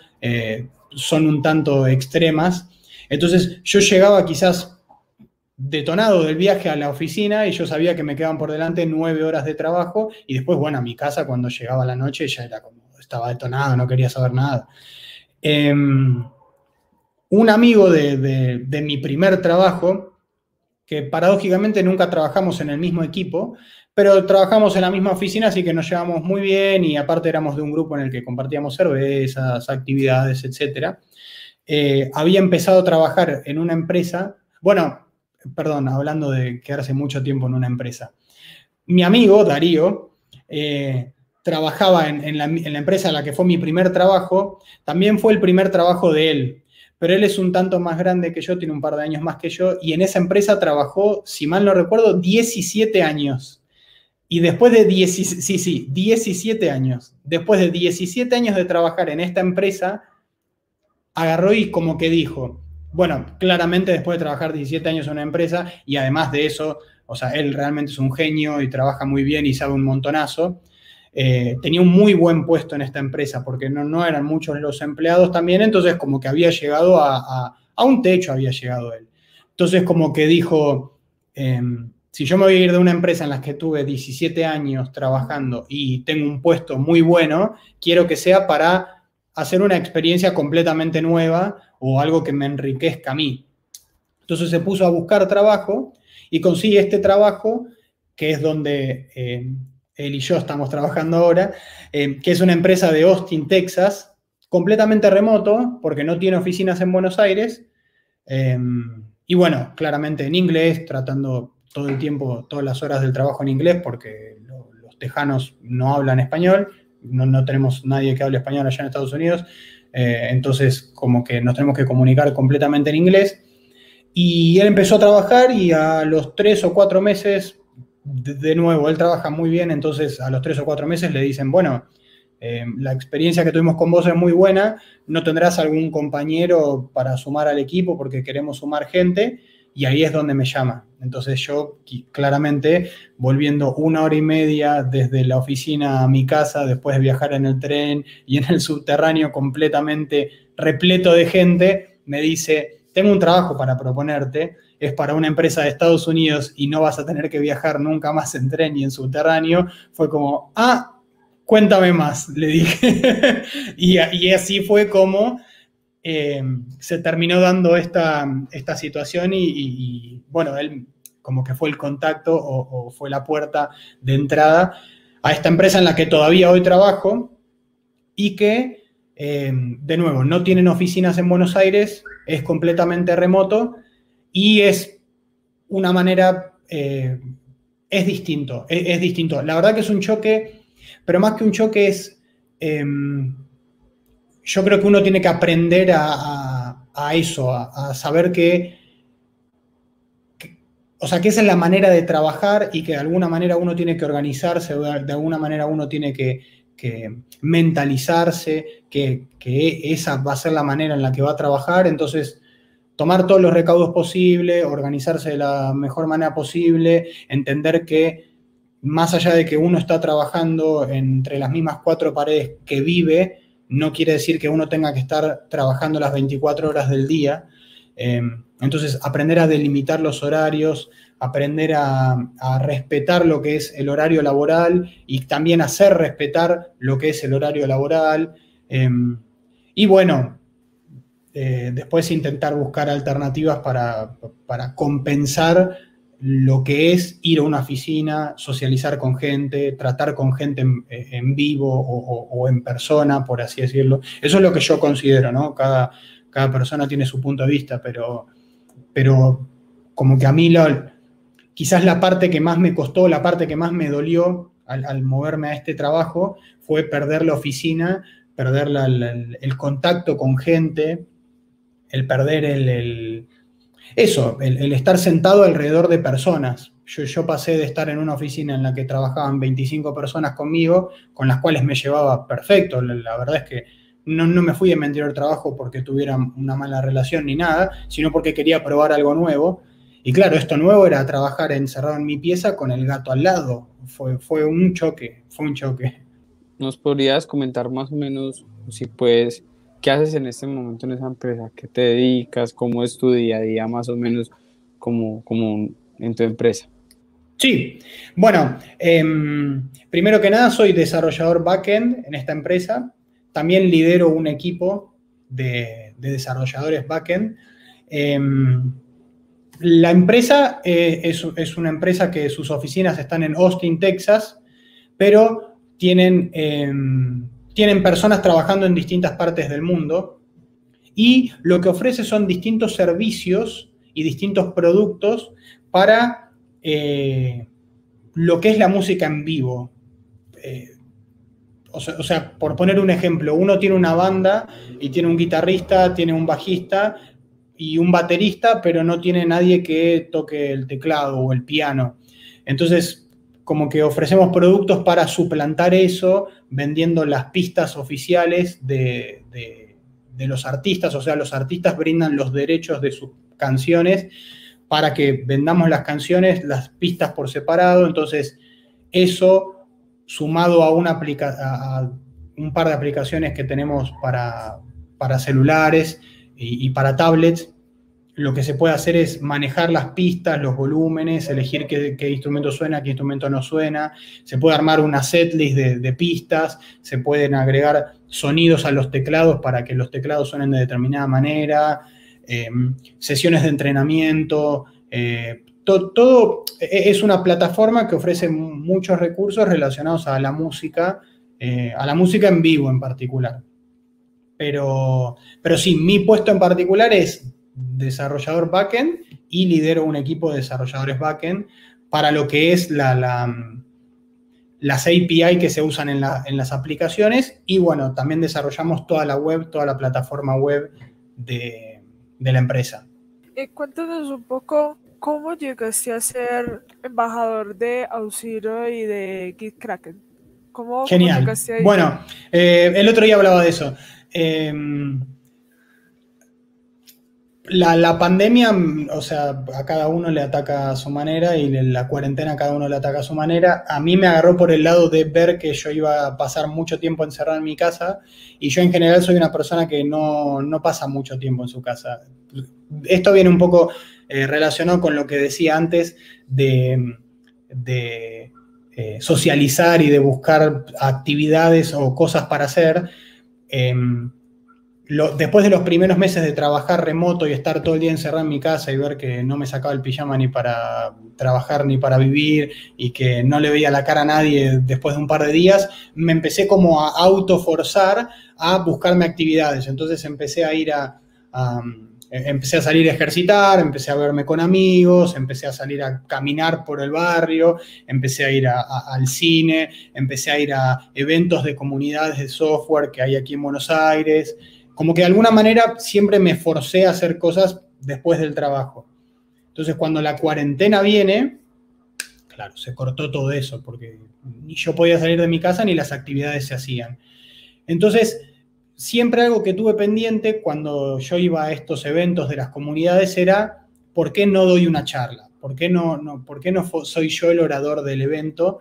[SPEAKER 3] son un tanto extremas. Entonces yo llegaba quizás detonado del viaje a la oficina y yo sabía que me quedaban por delante 9 horas de trabajo y después, bueno, a mi casa cuando llegaba la noche ya era como, estaba detonado, no quería saber nada. Un amigo de mi primer trabajo, que paradójicamente nunca trabajamos en el mismo equipo, pero trabajamos en la misma oficina, así que nos llevamos muy bien y aparte éramos de un grupo en el que compartíamos cervezas, actividades, etc. Había empezado a trabajar en una empresa, bueno, perdón, hablando de quedarse mucho tiempo en una empresa. Mi amigo, Darío, trabajaba en la empresa en la que fue mi primer trabajo, también fue el primer trabajo de él, pero él es un tanto más grande que yo, tiene un par de años más que yo, y en esa empresa trabajó, si mal no recuerdo, 17 años. Y después de 17 años. Después de 17 años de trabajar en esta empresa, agarró y como que dijo, bueno, claramente después de trabajar 17 años en una empresa, y además de eso, o sea, él realmente es un genio y trabaja muy bien y sabe un montonazo, tenía un muy buen puesto en esta empresa, porque no eran muchos los empleados también, entonces como que había llegado a un techo, había llegado él. Entonces como que dijo, si yo me voy a ir de una empresa en la que tuve 17 años trabajando y tengo un puesto muy bueno, quiero que sea para hacer una experiencia completamente nueva o algo que me enriquezca a mí. Entonces se puso a buscar trabajo y consigue este trabajo, que es donde él y yo estamos trabajando ahora, que es una empresa de Austin, Texas, completamente remoto, porque no tiene oficinas en Buenos Aires, y bueno, claramente en inglés, tratando todo el tiempo, todas las horas del trabajo en inglés, porque los tejanos no hablan español, no tenemos nadie que hable español allá en Estados Unidos, entonces como que nos tenemos que comunicar completamente en inglés. Y él empezó a trabajar y a los 3 o 4 meses, de nuevo, él trabaja muy bien, entonces a los 3 o 4 meses le dicen, bueno, la experiencia que tuvimos con vos es muy buena, ¿no tendrás algún compañero para sumar al equipo porque queremos sumar gente? Y ahí es donde me llama. Entonces yo, claramente, volviendo 1 hora y media desde la oficina a mi casa, después de viajar en el tren y en el subterráneo completamente repleto de gente, me dice, tengo un trabajo para proponerte, es para una empresa de Estados Unidos y no vas a tener que viajar nunca más en tren y en subterráneo. Fue como, cuéntame más, le dije. y así fue como se terminó dando esta situación y, bueno, él como que fue el contacto o fue la puerta de entrada a esta empresa en la que todavía hoy trabajo y que, de nuevo, no tienen oficinas en Buenos Aires, es completamente remoto y es una manera, es distinto, es distinto. La verdad que es un choque, pero más que un choque es yo creo que uno tiene que aprender a eso, a saber o sea, que esa es la manera de trabajar y que de alguna manera uno tiene que organizarse, de alguna manera uno tiene que mentalizarse, que esa va a ser la manera en la que va a trabajar. Entonces, tomar todos los recaudos posibles, organizarse de la mejor manera posible, entender que más allá de que uno está trabajando entre las mismas cuatro paredes que vive, no quiere decir que uno tenga que estar trabajando las 24 horas del día. Entonces, aprender a delimitar los horarios, aprender a respetar lo que es el horario laboral y también hacer respetar lo que es el horario laboral. Y bueno, después intentar buscar alternativas para compensar lo que es ir a una oficina, socializar con gente, tratar con gente en vivo o en persona, por así decirlo. Eso es lo que yo considero, ¿no? Cada persona tiene su punto de vista, pero como que a mí quizás la parte que más me costó, la parte que más me dolió al moverme a este trabajo fue perder la oficina, perder el contacto con gente, el perder el estar sentado alrededor de personas. Yo pasé de estar en una oficina en la que trabajaban 25 personas conmigo, con las cuales me llevaba perfecto. La verdad es que no me fui a mi anterior trabajo porque tuviera una mala relación ni nada, sino porque quería probar algo nuevo. Y claro, esto nuevo era trabajar encerrado en mi pieza con el gato al lado. Fue un choque, fue un choque.
[SPEAKER 2] ¿Nos podrías comentar más o menos, si puedes, qué haces en este momento en esa empresa? ¿Qué te dedicas? ¿Cómo es tu día a día más o menos como en tu empresa?
[SPEAKER 3] Sí, bueno, primero que nada soy desarrollador backend en esta empresa. También lidero un equipo de desarrolladores backend. La empresa es una empresa que sus oficinas están en Austin, Texas, pero tienen personas trabajando en distintas partes del mundo y lo que ofrece son distintos servicios y distintos productos para lo que es la música en vivo. O sea, por poner un ejemplo, uno tiene una banda y tiene un guitarrista, tiene un bajista y un baterista, pero no tiene nadie que toque el teclado o el piano. Entonces, como que ofrecemos productos para suplantar eso, vendiendo las pistas oficiales de los artistas. O sea, los artistas brindan los derechos de sus canciones para que vendamos las canciones, las pistas por separado. Entonces, eso sumado a un par de aplicaciones que tenemos para celulares y para tablets, lo que se puede hacer es manejar las pistas, los volúmenes, elegir qué instrumento suena, qué instrumento no suena. Se puede armar una setlist de pistas, se pueden agregar sonidos a los teclados para que los teclados suenen de determinada manera, sesiones de entrenamiento. Todo es una plataforma que ofrece muchos recursos relacionados a la música en vivo en particular. Pero sí, mi puesto en particular es desarrollador backend y lidero un equipo de desarrolladores backend para lo que es las API que se usan en las aplicaciones y bueno, también desarrollamos toda la web, toda la plataforma web de la empresa.
[SPEAKER 1] Cuéntanos un poco cómo llegaste a ser embajador de Auth0 y de GitKraken.
[SPEAKER 3] Genial.
[SPEAKER 1] ¿Cómo llegaste ahí?
[SPEAKER 3] Bueno, el otro día hablaba de eso. La pandemia, o sea, a cada uno le ataca a su manera y la cuarentena a cada uno le ataca a su manera. A mí me agarró por el lado de ver que yo iba a pasar mucho tiempo encerrado en mi casa y yo en general soy una persona que no pasa mucho tiempo en su casa. Esto viene un poco relacionado con lo que decía antes de socializar y de buscar actividades o cosas para hacer. Después de los primeros meses de trabajar remoto y estar todo el día encerrado en mi casa y ver que no me sacaba el pijama ni para trabajar ni para vivir y que no le veía la cara a nadie después de un par de días, me empecé como a autoforzar a buscarme actividades. Entonces empecé a ir empecé a salir a ejercitar, empecé a verme con amigos, empecé a salir a caminar por el barrio, empecé a ir al cine, empecé a ir a eventos de comunidades de software que hay aquí en Buenos Aires. Como que de alguna manera siempre me forcé a hacer cosas después del trabajo. Entonces, cuando la cuarentena viene, claro, se cortó todo eso, porque ni yo podía salir de mi casa ni las actividades se hacían. Entonces, siempre algo que tuve pendiente cuando yo iba a estos eventos de las comunidades era, ¿por qué no doy una charla? ¿Por qué no soy yo el orador del evento?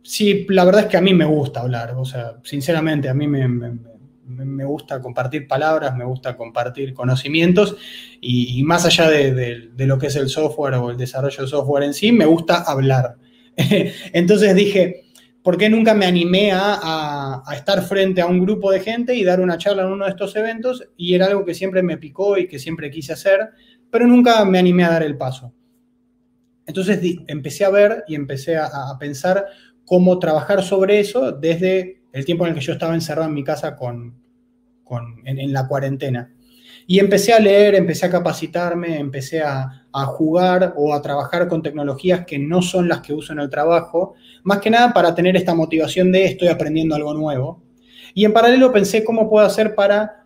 [SPEAKER 3] Sí, la verdad es que a mí me gusta hablar, o sea, sinceramente, a mí me gusta compartir palabras, me gusta compartir conocimientos y más allá de lo que es el software o el desarrollo de software en sí, me gusta hablar. Entonces dije, ¿por qué nunca me animé a estar frente a un grupo de gente y dar una charla en uno de estos eventos? Y era algo que siempre me picó y que siempre quise hacer, pero nunca me animé a dar el paso. Entonces empecé a ver y empecé a pensar cómo trabajar sobre eso desde el tiempo en el que yo estaba encerrado en mi casa en la cuarentena. Y empecé a leer, empecé a capacitarme, empecé a jugar o a trabajar con tecnologías que no son las que uso en el trabajo, más que nada para tener esta motivación de estoy aprendiendo algo nuevo. Y en paralelo pensé cómo puedo hacer para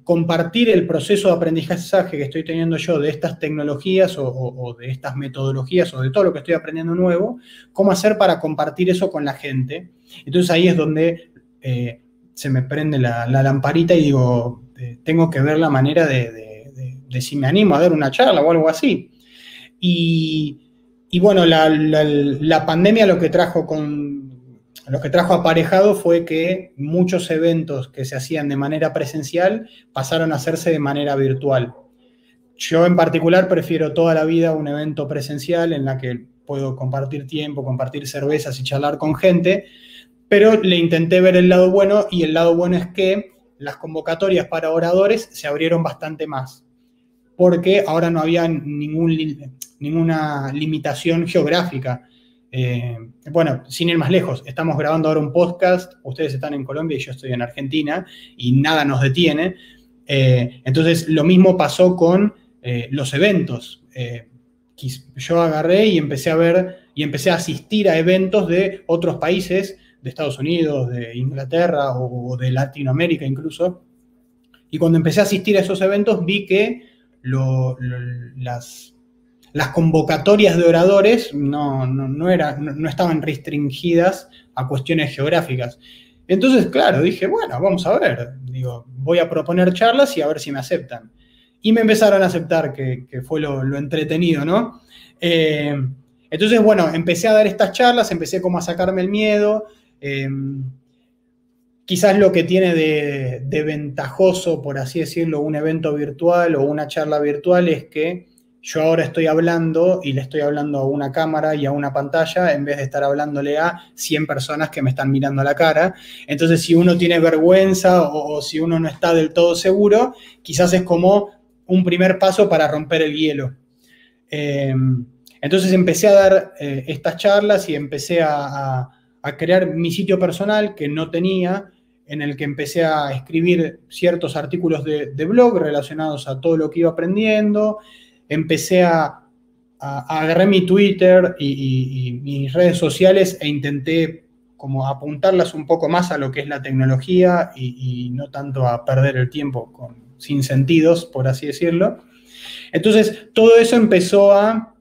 [SPEAKER 3] compartir el proceso de aprendizaje que estoy teniendo yo de estas tecnologías o de estas metodologías o de todo lo que estoy aprendiendo nuevo, cómo hacer para compartir eso con la gente. Entonces ahí es donde se me prende la lamparita y digo, tengo que ver la manera de si me animo a dar una charla o algo así. Y bueno, la pandemia lo que trajo aparejado fue que muchos eventos que se hacían de manera presencial pasaron a hacerse de manera virtual. Yo en particular prefiero toda la vida un evento presencial en la que puedo compartir tiempo, compartir cervezas y charlar con gente, pero le intenté ver el lado bueno y el lado bueno es que las convocatorias para oradores se abrieron bastante más, porque ahora no había ninguna limitación geográfica. Bueno, sin ir más lejos, estamos grabando ahora un podcast, ustedes están en Colombia y yo estoy en Argentina y nada nos detiene. Entonces, lo mismo pasó con los eventos. Yo agarré y empecé a ver y empecé a asistir a eventos de otros países, de Estados Unidos, de Inglaterra o de Latinoamérica incluso. Y cuando empecé a asistir a esos eventos vi que las convocatorias de oradores no estaban restringidas a cuestiones geográficas. Entonces, claro, dije, bueno, vamos a ver. Digo, voy a proponer charlas y a ver si me aceptan. Y me empezaron a aceptar, que fue lo entretenido, ¿no? Entonces, bueno, empecé a dar estas charlas, empecé como a sacarme el miedo. Quizás lo que tiene de ventajoso, por así decirlo, un evento virtual o una charla virtual es que yo ahora estoy hablando y le estoy hablando a una cámara y a una pantalla en vez de estar hablándole a 100 personas que me están mirando a la cara. Entonces, si uno tiene vergüenza o si uno no está del todo seguro, quizás es como un primer paso para romper el hielo. Entonces empecé a dar estas charlas y empecé a crear mi sitio personal que no tenía, en el que empecé a escribir ciertos artículos de blog relacionados a todo lo que iba aprendiendo. Empecé a agarrar mi Twitter y mis redes sociales e intenté como apuntarlas un poco más a lo que es la tecnología y no tanto a perder el tiempo sin sentidos, por así decirlo. Entonces, todo eso empezó a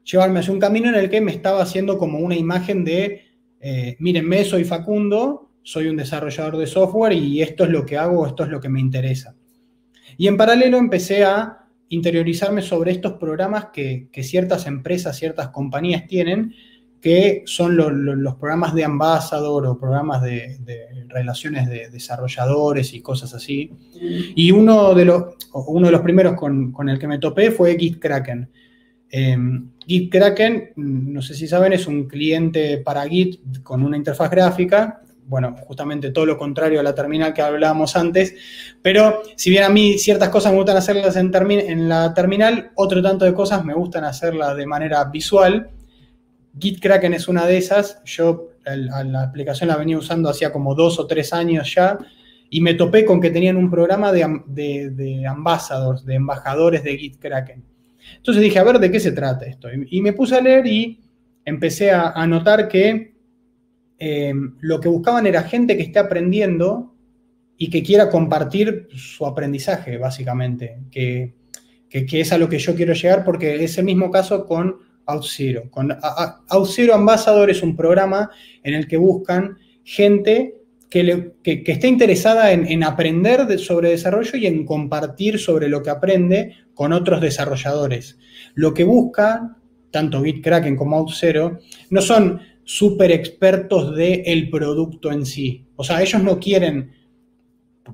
[SPEAKER 3] llevarme hacia un camino en el que me estaba haciendo como una imagen de, mírenme, soy Facundo, soy un desarrollador de software y esto es lo que hago, esto es lo que me interesa. Y en paralelo empecé a interiorizarme sobre estos programas que ciertas empresas, ciertas compañías tienen, que son los programas de Ambassador o programas de relaciones de desarrolladores y cosas así. Y uno de los primeros con el que me topé fue GitKraken. GitKraken, no sé si saben, es un cliente para Git con una interfaz gráfica. Bueno, justamente todo lo contrario a la terminal que hablábamos antes, pero si bien a mí ciertas cosas me gustan hacerlas en la terminal, otro tanto de cosas me gustan hacerlas de manera visual. GitKraken es una de esas. Yo la aplicación la venía usando hacía como 2 o 3 años ya y me topé con que tenían un programa de ambassadors, de embajadores de GitKraken. Entonces dije, a ver, ¿de qué se trata esto? Y me puse a leer y empecé a notar que lo que buscaban era gente que esté aprendiendo y que quiera compartir su aprendizaje, básicamente, que es a lo que yo quiero llegar, porque es el mismo caso con OutZero. OutZero Ambassador es un programa en el que buscan gente que esté interesada en aprender sobre desarrollo y en compartir sobre lo que aprende con otros desarrolladores. Lo que buscan, tanto GitKraken como OutZero, no son súper expertos del producto en sí. O sea, ellos no quieren,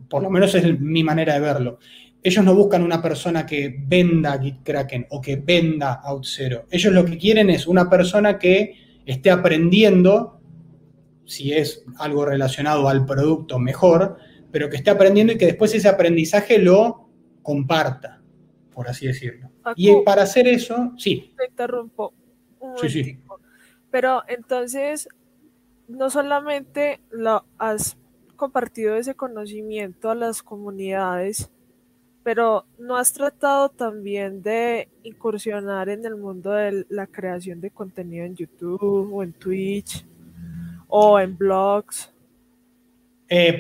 [SPEAKER 3] por lo menos es mi manera de verlo, ellos no buscan una persona que venda GitKraken o que venda OutZero. Ellos lo que quieren es una persona que esté aprendiendo, si es algo relacionado al producto, mejor, pero que esté aprendiendo y que después ese aprendizaje lo comparta, por así decirlo.
[SPEAKER 1] Facu,
[SPEAKER 3] y para hacer eso, sí.
[SPEAKER 1] te interrumpo un
[SPEAKER 3] Sí.
[SPEAKER 1] momentico. Pero entonces, no solamente lo has compartido ese conocimiento a las comunidades, pero ¿no has tratado también de incursionar en el mundo de la creación de contenido en YouTube o en Twitch o en blogs?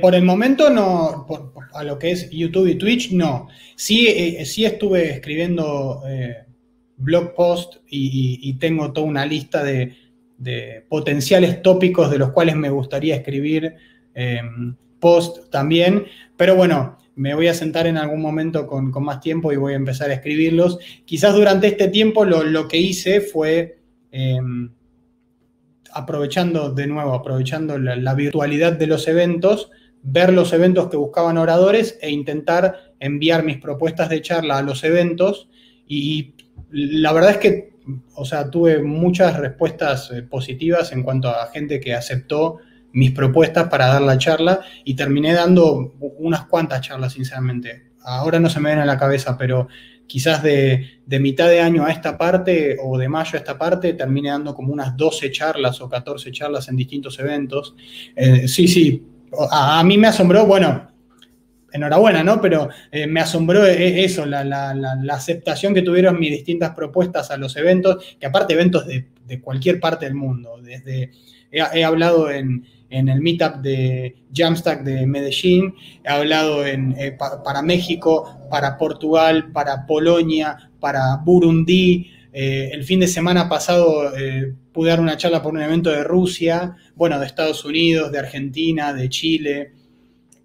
[SPEAKER 3] Por el momento no, a lo que es YouTube y Twitch, no. Sí estuve escribiendo blog post y tengo toda una lista de potenciales tópicos de los cuales me gustaría escribir post también, pero bueno, me voy a sentar en algún momento con más tiempo y voy a empezar a escribirlos. Quizás durante este tiempo lo que hice fue... aprovechando la virtualidad de los eventos, ver los eventos que buscaban oradores e intentar enviar mis propuestas de charla a los eventos. Y la verdad es que, o sea, tuve muchas respuestas positivas en cuanto a gente que aceptó mis propuestas para dar la charla y terminé dando unas cuantas charlas, sinceramente. Ahora no se me ven a la cabeza, pero quizás de mitad de año a esta parte o de mayo a esta parte terminé dando como unas 12 charlas o 14 charlas en distintos eventos. Sí, a mí me asombró, bueno, enhorabuena, ¿no? Pero me asombró eso, la aceptación que tuvieron mis distintas propuestas a los eventos, que aparte eventos de cualquier parte del mundo. He hablado en el meetup de Jamstack de Medellín, he hablado para México, para Portugal, para Polonia, para Burundi. El fin de semana pasado pude dar una charla por un evento de Rusia, bueno, de Estados Unidos, de Argentina, de Chile,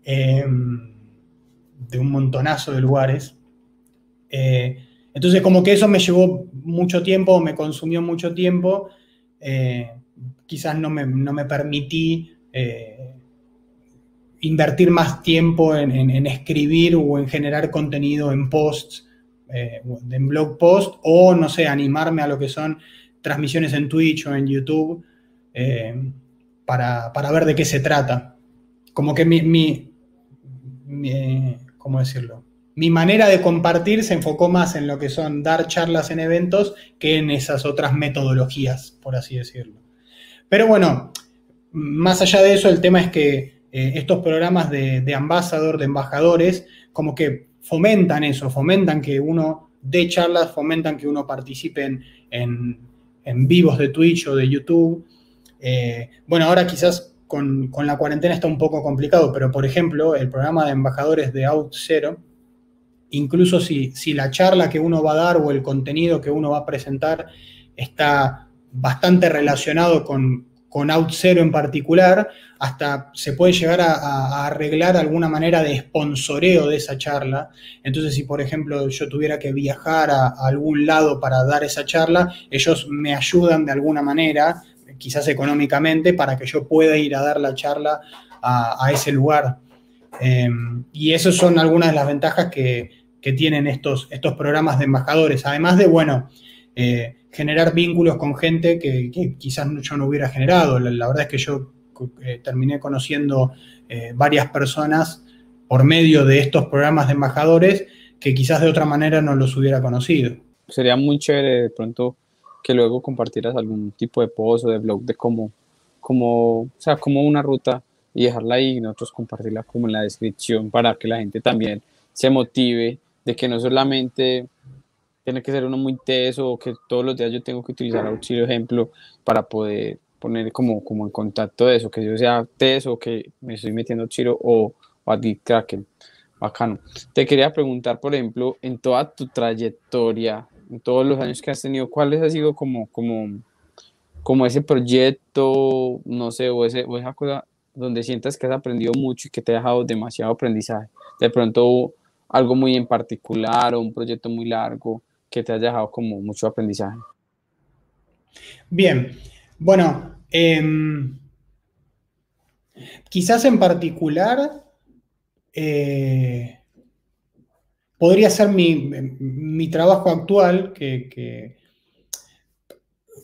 [SPEAKER 3] de un montonazo de lugares. Entonces, como que eso me llevó mucho tiempo, me consumió mucho tiempo. Quizás no me permití invertir más tiempo en escribir o en generar contenido en posts, en blog post, o no sé, animarme a lo que son transmisiones en Twitch o en YouTube para ver de qué se trata. Como que ¿cómo decirlo? Mi manera de compartir se enfocó más en lo que son dar charlas en eventos que en esas otras metodologías, por así decirlo. Pero bueno, más allá de eso, el tema es que estos programas de ambassador, de embajadores, como que fomentan eso, fomentan que uno dé charlas, fomentan que uno participe en vivos de Twitch o de YouTube. Bueno, ahora quizás con la cuarentena está un poco complicado, pero por ejemplo, el programa de embajadores de OutZero, incluso si la charla que uno va a dar o el contenido que uno va a presentar está bastante relacionado con OutZero en particular, hasta se puede llegar a arreglar alguna manera de sponsoreo de esa charla. Entonces, si por ejemplo yo tuviera que viajar a algún lado para dar esa charla, ellos me ayudan de alguna manera, quizás económicamente, para que yo pueda ir a dar la charla a ese lugar. Y esas son algunas de las ventajas que tienen estos programas de embajadores, además de, bueno, generar vínculos con gente que quizás yo no hubiera generado. La verdad es que yo terminé conociendo varias personas por medio de estos programas de embajadores que quizás de otra manera no los hubiera conocido.
[SPEAKER 2] Sería muy chévere de pronto que luego compartieras algún tipo de post o de blog de cómo una ruta y dejarla ahí y nosotros compartirla como en la descripción para que la gente también se motive de que no solamente tiene que ser uno muy teso o que todos los días yo tengo que utilizar Auxilio Ejemplo para poder poner como en contacto de eso, que yo sea teso, que me estoy metiendo Auxilio o a Kraken. Bacano. Te quería preguntar, por ejemplo, en toda tu trayectoria, en todos los años que has tenido, ¿cuáles ha sido como ese proyecto, no sé, o esa cosa donde sientas que has aprendido mucho y que te ha dejado demasiado aprendizaje? De pronto algo muy en particular o un proyecto muy largo que te haya dejado como mucho aprendizaje.
[SPEAKER 3] Bien, bueno, quizás en particular podría ser mi trabajo actual, que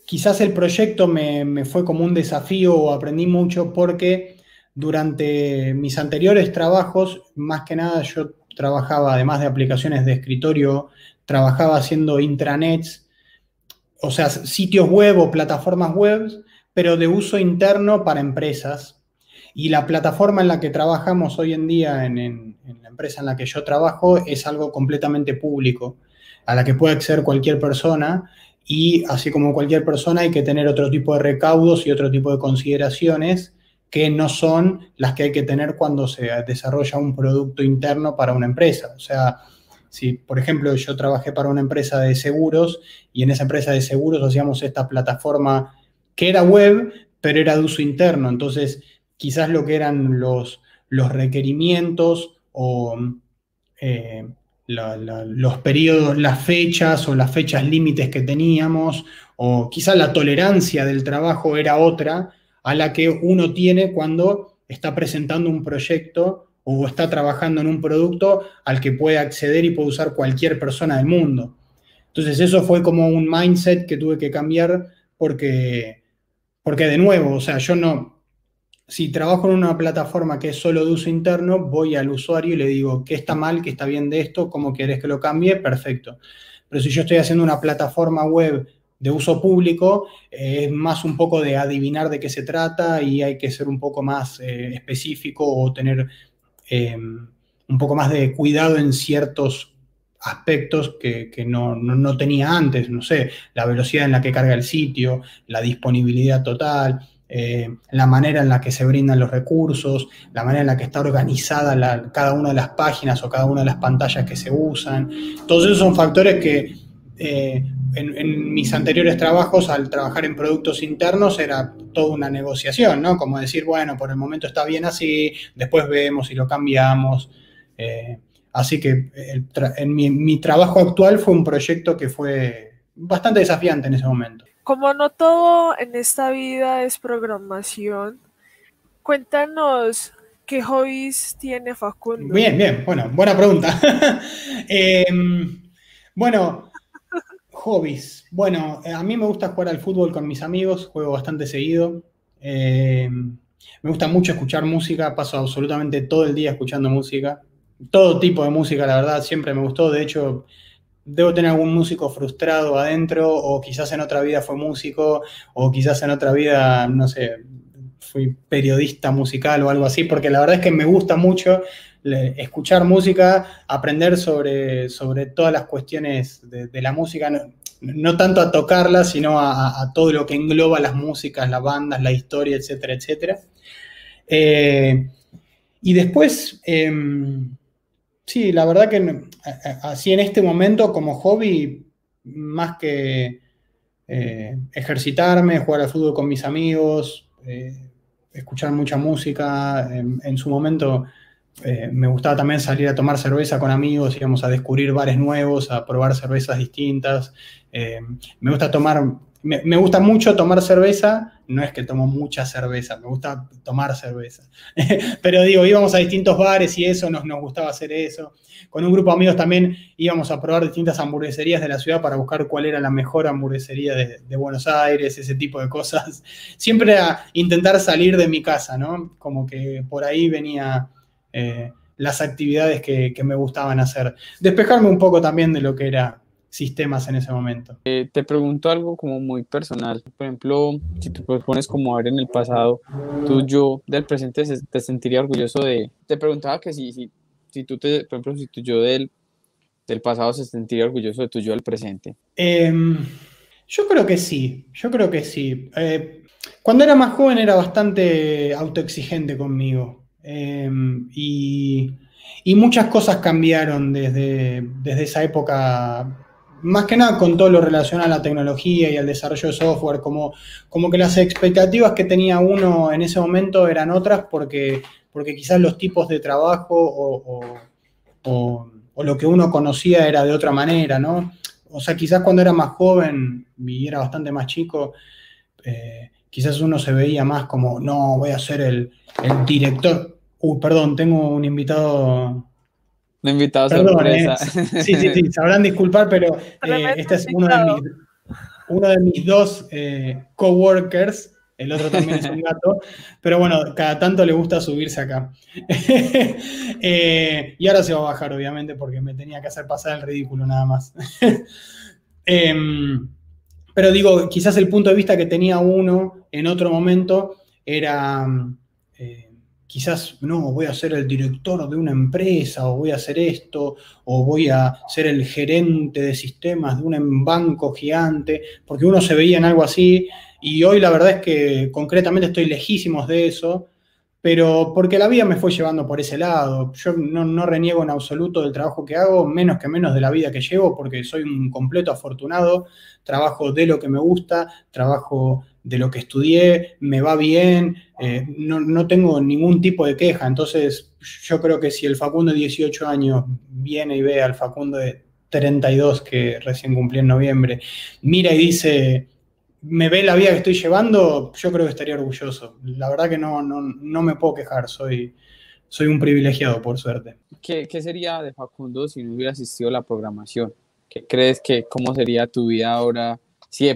[SPEAKER 3] quizás el proyecto me fue como un desafío o aprendí mucho porque durante mis anteriores trabajos, más que nada yo trabajaba, además de aplicaciones de escritorio, trabajaba haciendo intranets, o sea, sitios web o plataformas web, pero de uso interno para empresas. Y la plataforma en la que trabajamos hoy en día, en la empresa en la que yo trabajo, es algo completamente público, a la que puede acceder cualquier persona, y así como cualquier persona hay que tener otro tipo de recaudos y otro tipo de consideraciones que no son las que hay que tener cuando se desarrolla un producto interno para una empresa. O sea, si, por ejemplo, yo trabajé para una empresa de seguros y en esa empresa de seguros hacíamos esta plataforma que era web, pero era de uso interno. Entonces, quizás lo que eran los requerimientos o los periodos, las fechas o las fechas límites que teníamos, o quizás la tolerancia del trabajo era otra a la que uno tiene cuando está presentando un proyecto o está trabajando en un producto al que puede acceder y puede usar cualquier persona del mundo. Entonces eso fue como un mindset que tuve que cambiar porque de nuevo, o sea, yo no, si trabajo en una plataforma que es solo de uso interno, voy al usuario y le digo, ¿qué está mal, qué está bien de esto? ¿Cómo quieres que lo cambie? Perfecto. Pero si yo estoy haciendo una plataforma web de uso público, es más un poco de adivinar de qué se trata y hay que ser un poco más específico o tener un poco más de cuidado en ciertos aspectos que no tenía antes, no sé, la velocidad en la que carga el sitio, la disponibilidad total, la manera en la que se brindan los recursos, la manera en la que está organizada cada una de las páginas o cada una de las pantallas que se usan. Todos esos son factores que en mis anteriores trabajos, al trabajar en productos internos, era toda una negociación, ¿no? Como decir, bueno, por el momento está bien así, después vemos si lo cambiamos. Así que en mi trabajo actual fue un proyecto que fue bastante desafiante en ese momento.
[SPEAKER 1] Como no todo en esta vida es programación, cuéntanos qué hobbies tiene Facundo.
[SPEAKER 3] Bien, bueno, buena pregunta. Bueno, hobbies. Bueno, a mí me gusta jugar al fútbol con mis amigos, juego bastante seguido. Me gusta mucho escuchar música, paso absolutamente todo el día escuchando música. Todo tipo de música, la verdad, siempre me gustó. De hecho, debo tener algún músico frustrado adentro, o quizás en otra vida fue músico, o quizás en otra vida, no sé, fui periodista musical o algo así, porque la verdad es que me gusta mucho escuchar música, aprender sobre todas las cuestiones de la música, no tanto a tocarla, sino a todo lo que engloba las músicas, las bandas, la historia, etcétera, etcétera. Y después, sí, la verdad que así en este momento como hobby, más que ejercitarme, jugar al fútbol con mis amigos, escuchar mucha música, en su momento me gustaba también salir a tomar cerveza con amigos, íbamos a descubrir bares nuevos, a probar cervezas distintas. Me gusta mucho tomar cerveza, no es que tomo mucha cerveza, me gusta tomar cerveza. Pero digo, íbamos a distintos bares y eso, nos gustaba hacer eso. Con un grupo de amigos también íbamos a probar distintas hamburgueserías de la ciudad para buscar cuál era la mejor hamburguesería de Buenos Aires, ese tipo de cosas. Siempre a intentar salir de mi casa, ¿no? Como que por ahí venía las actividades que me gustaban hacer. Despejarme un poco también de lo que era sistemas en ese momento.
[SPEAKER 2] Te pregunto algo como muy personal. Por ejemplo, si tú te pones como a ver en el pasado, tu yo del presente te sentiría orgulloso de... Te preguntaba que si tú por ejemplo, si tu yo del pasado se sentiría orgulloso de tu yo del presente.
[SPEAKER 3] Yo creo que sí, yo creo que sí. Cuando era más joven era bastante autoexigente conmigo. Y muchas cosas cambiaron desde esa época, más que nada con todo lo relacionado a la tecnología y al desarrollo de software, como que las expectativas que tenía uno en ese momento eran otras porque quizás los tipos de trabajo o lo que uno conocía era de otra manera, ¿no? O sea, quizás cuando era más joven y era bastante más chico, quizás uno se veía más como, no, voy a ser el director. Perdón, tengo un invitado.
[SPEAKER 2] Un invitado
[SPEAKER 3] Perdón,
[SPEAKER 2] sorpresa.
[SPEAKER 3] sí, sabrán disculpar, pero
[SPEAKER 1] Tremendo
[SPEAKER 3] este es
[SPEAKER 1] invitado.
[SPEAKER 3] uno de mis dos coworkers. El otro también es un gato, pero bueno, cada tanto le gusta subirse acá. Y ahora se va a bajar, obviamente, porque me tenía que hacer pasar el ridículo nada más. Pero digo, quizás el punto de vista que tenía uno en otro momento era, quizás, no, voy a ser el director de una empresa, o voy a hacer esto, o voy a ser el gerente de sistemas de un banco gigante, porque uno se veía en algo así, y hoy la verdad es que concretamente estoy lejísimos de eso, pero porque la vida me fue llevando por ese lado. Yo no reniego en absoluto del trabajo que hago, menos que menos de la vida que llevo, porque soy un completo afortunado, trabajo de lo que me gusta, trabajo de lo que estudié, me va bien, no tengo ningún tipo de queja. Entonces, yo creo que si el Facundo de 18 años viene y ve al Facundo de 32 que recién cumplí en noviembre, mira y dice, me ve la vida que estoy llevando, yo creo que estaría orgulloso. La verdad que no me puedo quejar, soy un privilegiado, por suerte.
[SPEAKER 2] ¿Qué sería de Facundo si no hubiera asistido a la programación? ¿Qué crees cómo sería tu vida ahora si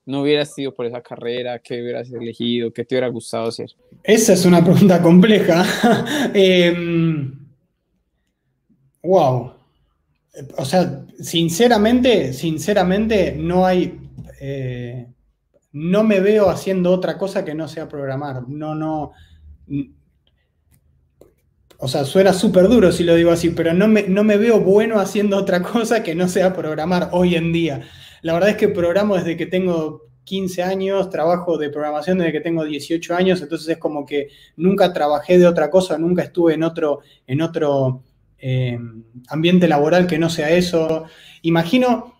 [SPEAKER 2] no hubieras sido por esa carrera? ¿Qué hubieras elegido? ¿Qué te hubiera gustado hacer?
[SPEAKER 3] Esa es una pregunta compleja. Wow. O sea, sinceramente, no me veo haciendo otra cosa que no sea programar. O sea, suena súper duro si lo digo así, pero no me veo bueno haciendo otra cosa que no sea programar hoy en día. La verdad es que programo desde que tengo 15 años, trabajo de programación desde que tengo 18 años, entonces es como que nunca trabajé de otra cosa, nunca estuve en otro ambiente laboral que no sea eso. Imagino,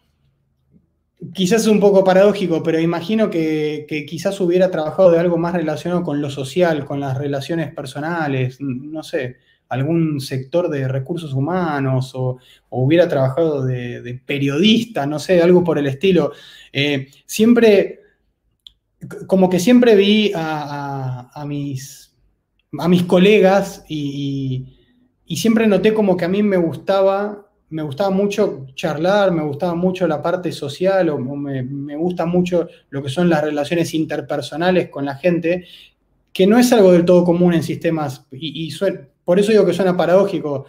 [SPEAKER 3] quizás es un poco paradójico, pero imagino que quizás hubiera trabajado de algo más relacionado con lo social, con las relaciones personales, no sé, algún sector de recursos humanos o hubiera trabajado de periodista, no sé, algo por el estilo. Siempre, como que siempre vi a mis colegas y siempre noté como que a mí me gustaba mucho charlar, me gustaba mucho la parte social o me gusta mucho lo que son las relaciones interpersonales con la gente, que no es algo del todo común en sistemas por eso digo que suena paradójico.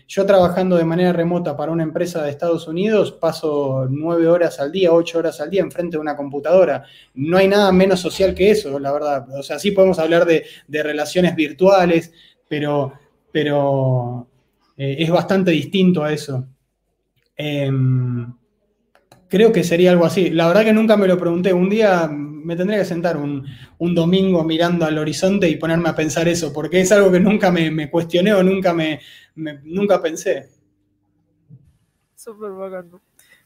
[SPEAKER 3] Yo trabajando de manera remota para una empresa de Estados Unidos paso 9 horas al día, 8 horas al día enfrente de una computadora. No hay nada menos social que eso, la verdad. O sea, sí podemos hablar de relaciones virtuales, pero es bastante distinto a eso. Creo que sería algo así. La verdad que nunca me lo pregunté. Un día me tendría que sentar un domingo mirando al horizonte y ponerme a pensar eso, porque es algo que nunca me cuestioné o nunca pensé.
[SPEAKER 1] Súper bacano.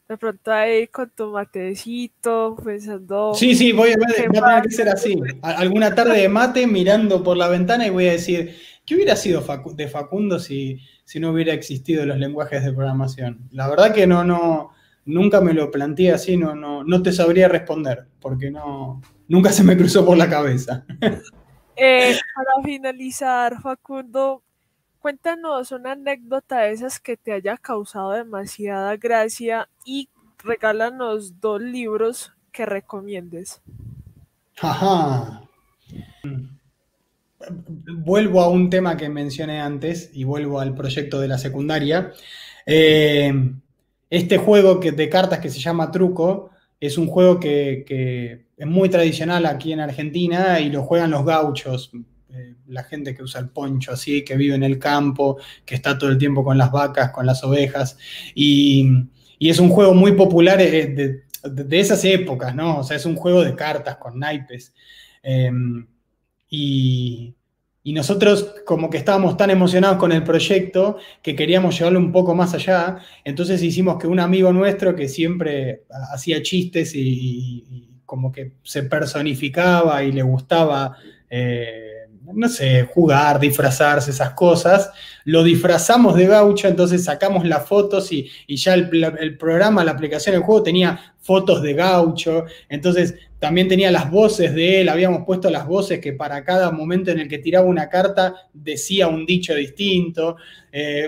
[SPEAKER 1] De pronto ahí con tu matecito, pensando.
[SPEAKER 3] Sí, va a tener que ser
[SPEAKER 1] pasa?
[SPEAKER 3] así. Alguna tarde de mate mirando por la ventana y voy a decir, ¿qué hubiera sido de Facundo si no hubiera existido los lenguajes de programación? La verdad que nunca me lo planteé así, no te sabría responder, porque nunca se me cruzó por la cabeza.
[SPEAKER 1] Para finalizar, Facundo, cuéntanos una anécdota de esas que te haya causado demasiada gracia y regálanos 2 libros que recomiendes.
[SPEAKER 3] Ajá. Vuelvo a un tema que mencioné antes y vuelvo al proyecto de la secundaria. este juego de cartas que se llama Truco es un juego que es muy tradicional aquí en Argentina y lo juegan los gauchos, la gente que usa el poncho así, que vive en el campo, que está todo el tiempo con las vacas, con las ovejas. Y es un juego muy popular de esas épocas, ¿no? O sea, es un juego de cartas con naipes. Eh, y, y nosotros como que estábamos tan emocionados con el proyecto que queríamos llevarlo un poco más allá. Entonces hicimos que un amigo nuestro que siempre hacía chistes y como que se personificaba y le gustaba, no sé, jugar, disfrazarse, esas cosas, lo disfrazamos de gaucho, entonces sacamos las fotos y ya el programa, la aplicación, el juego tenía fotos de gaucho, entonces también tenía las voces de él, habíamos puesto las voces que para cada momento en el que tiraba una carta decía un dicho distinto.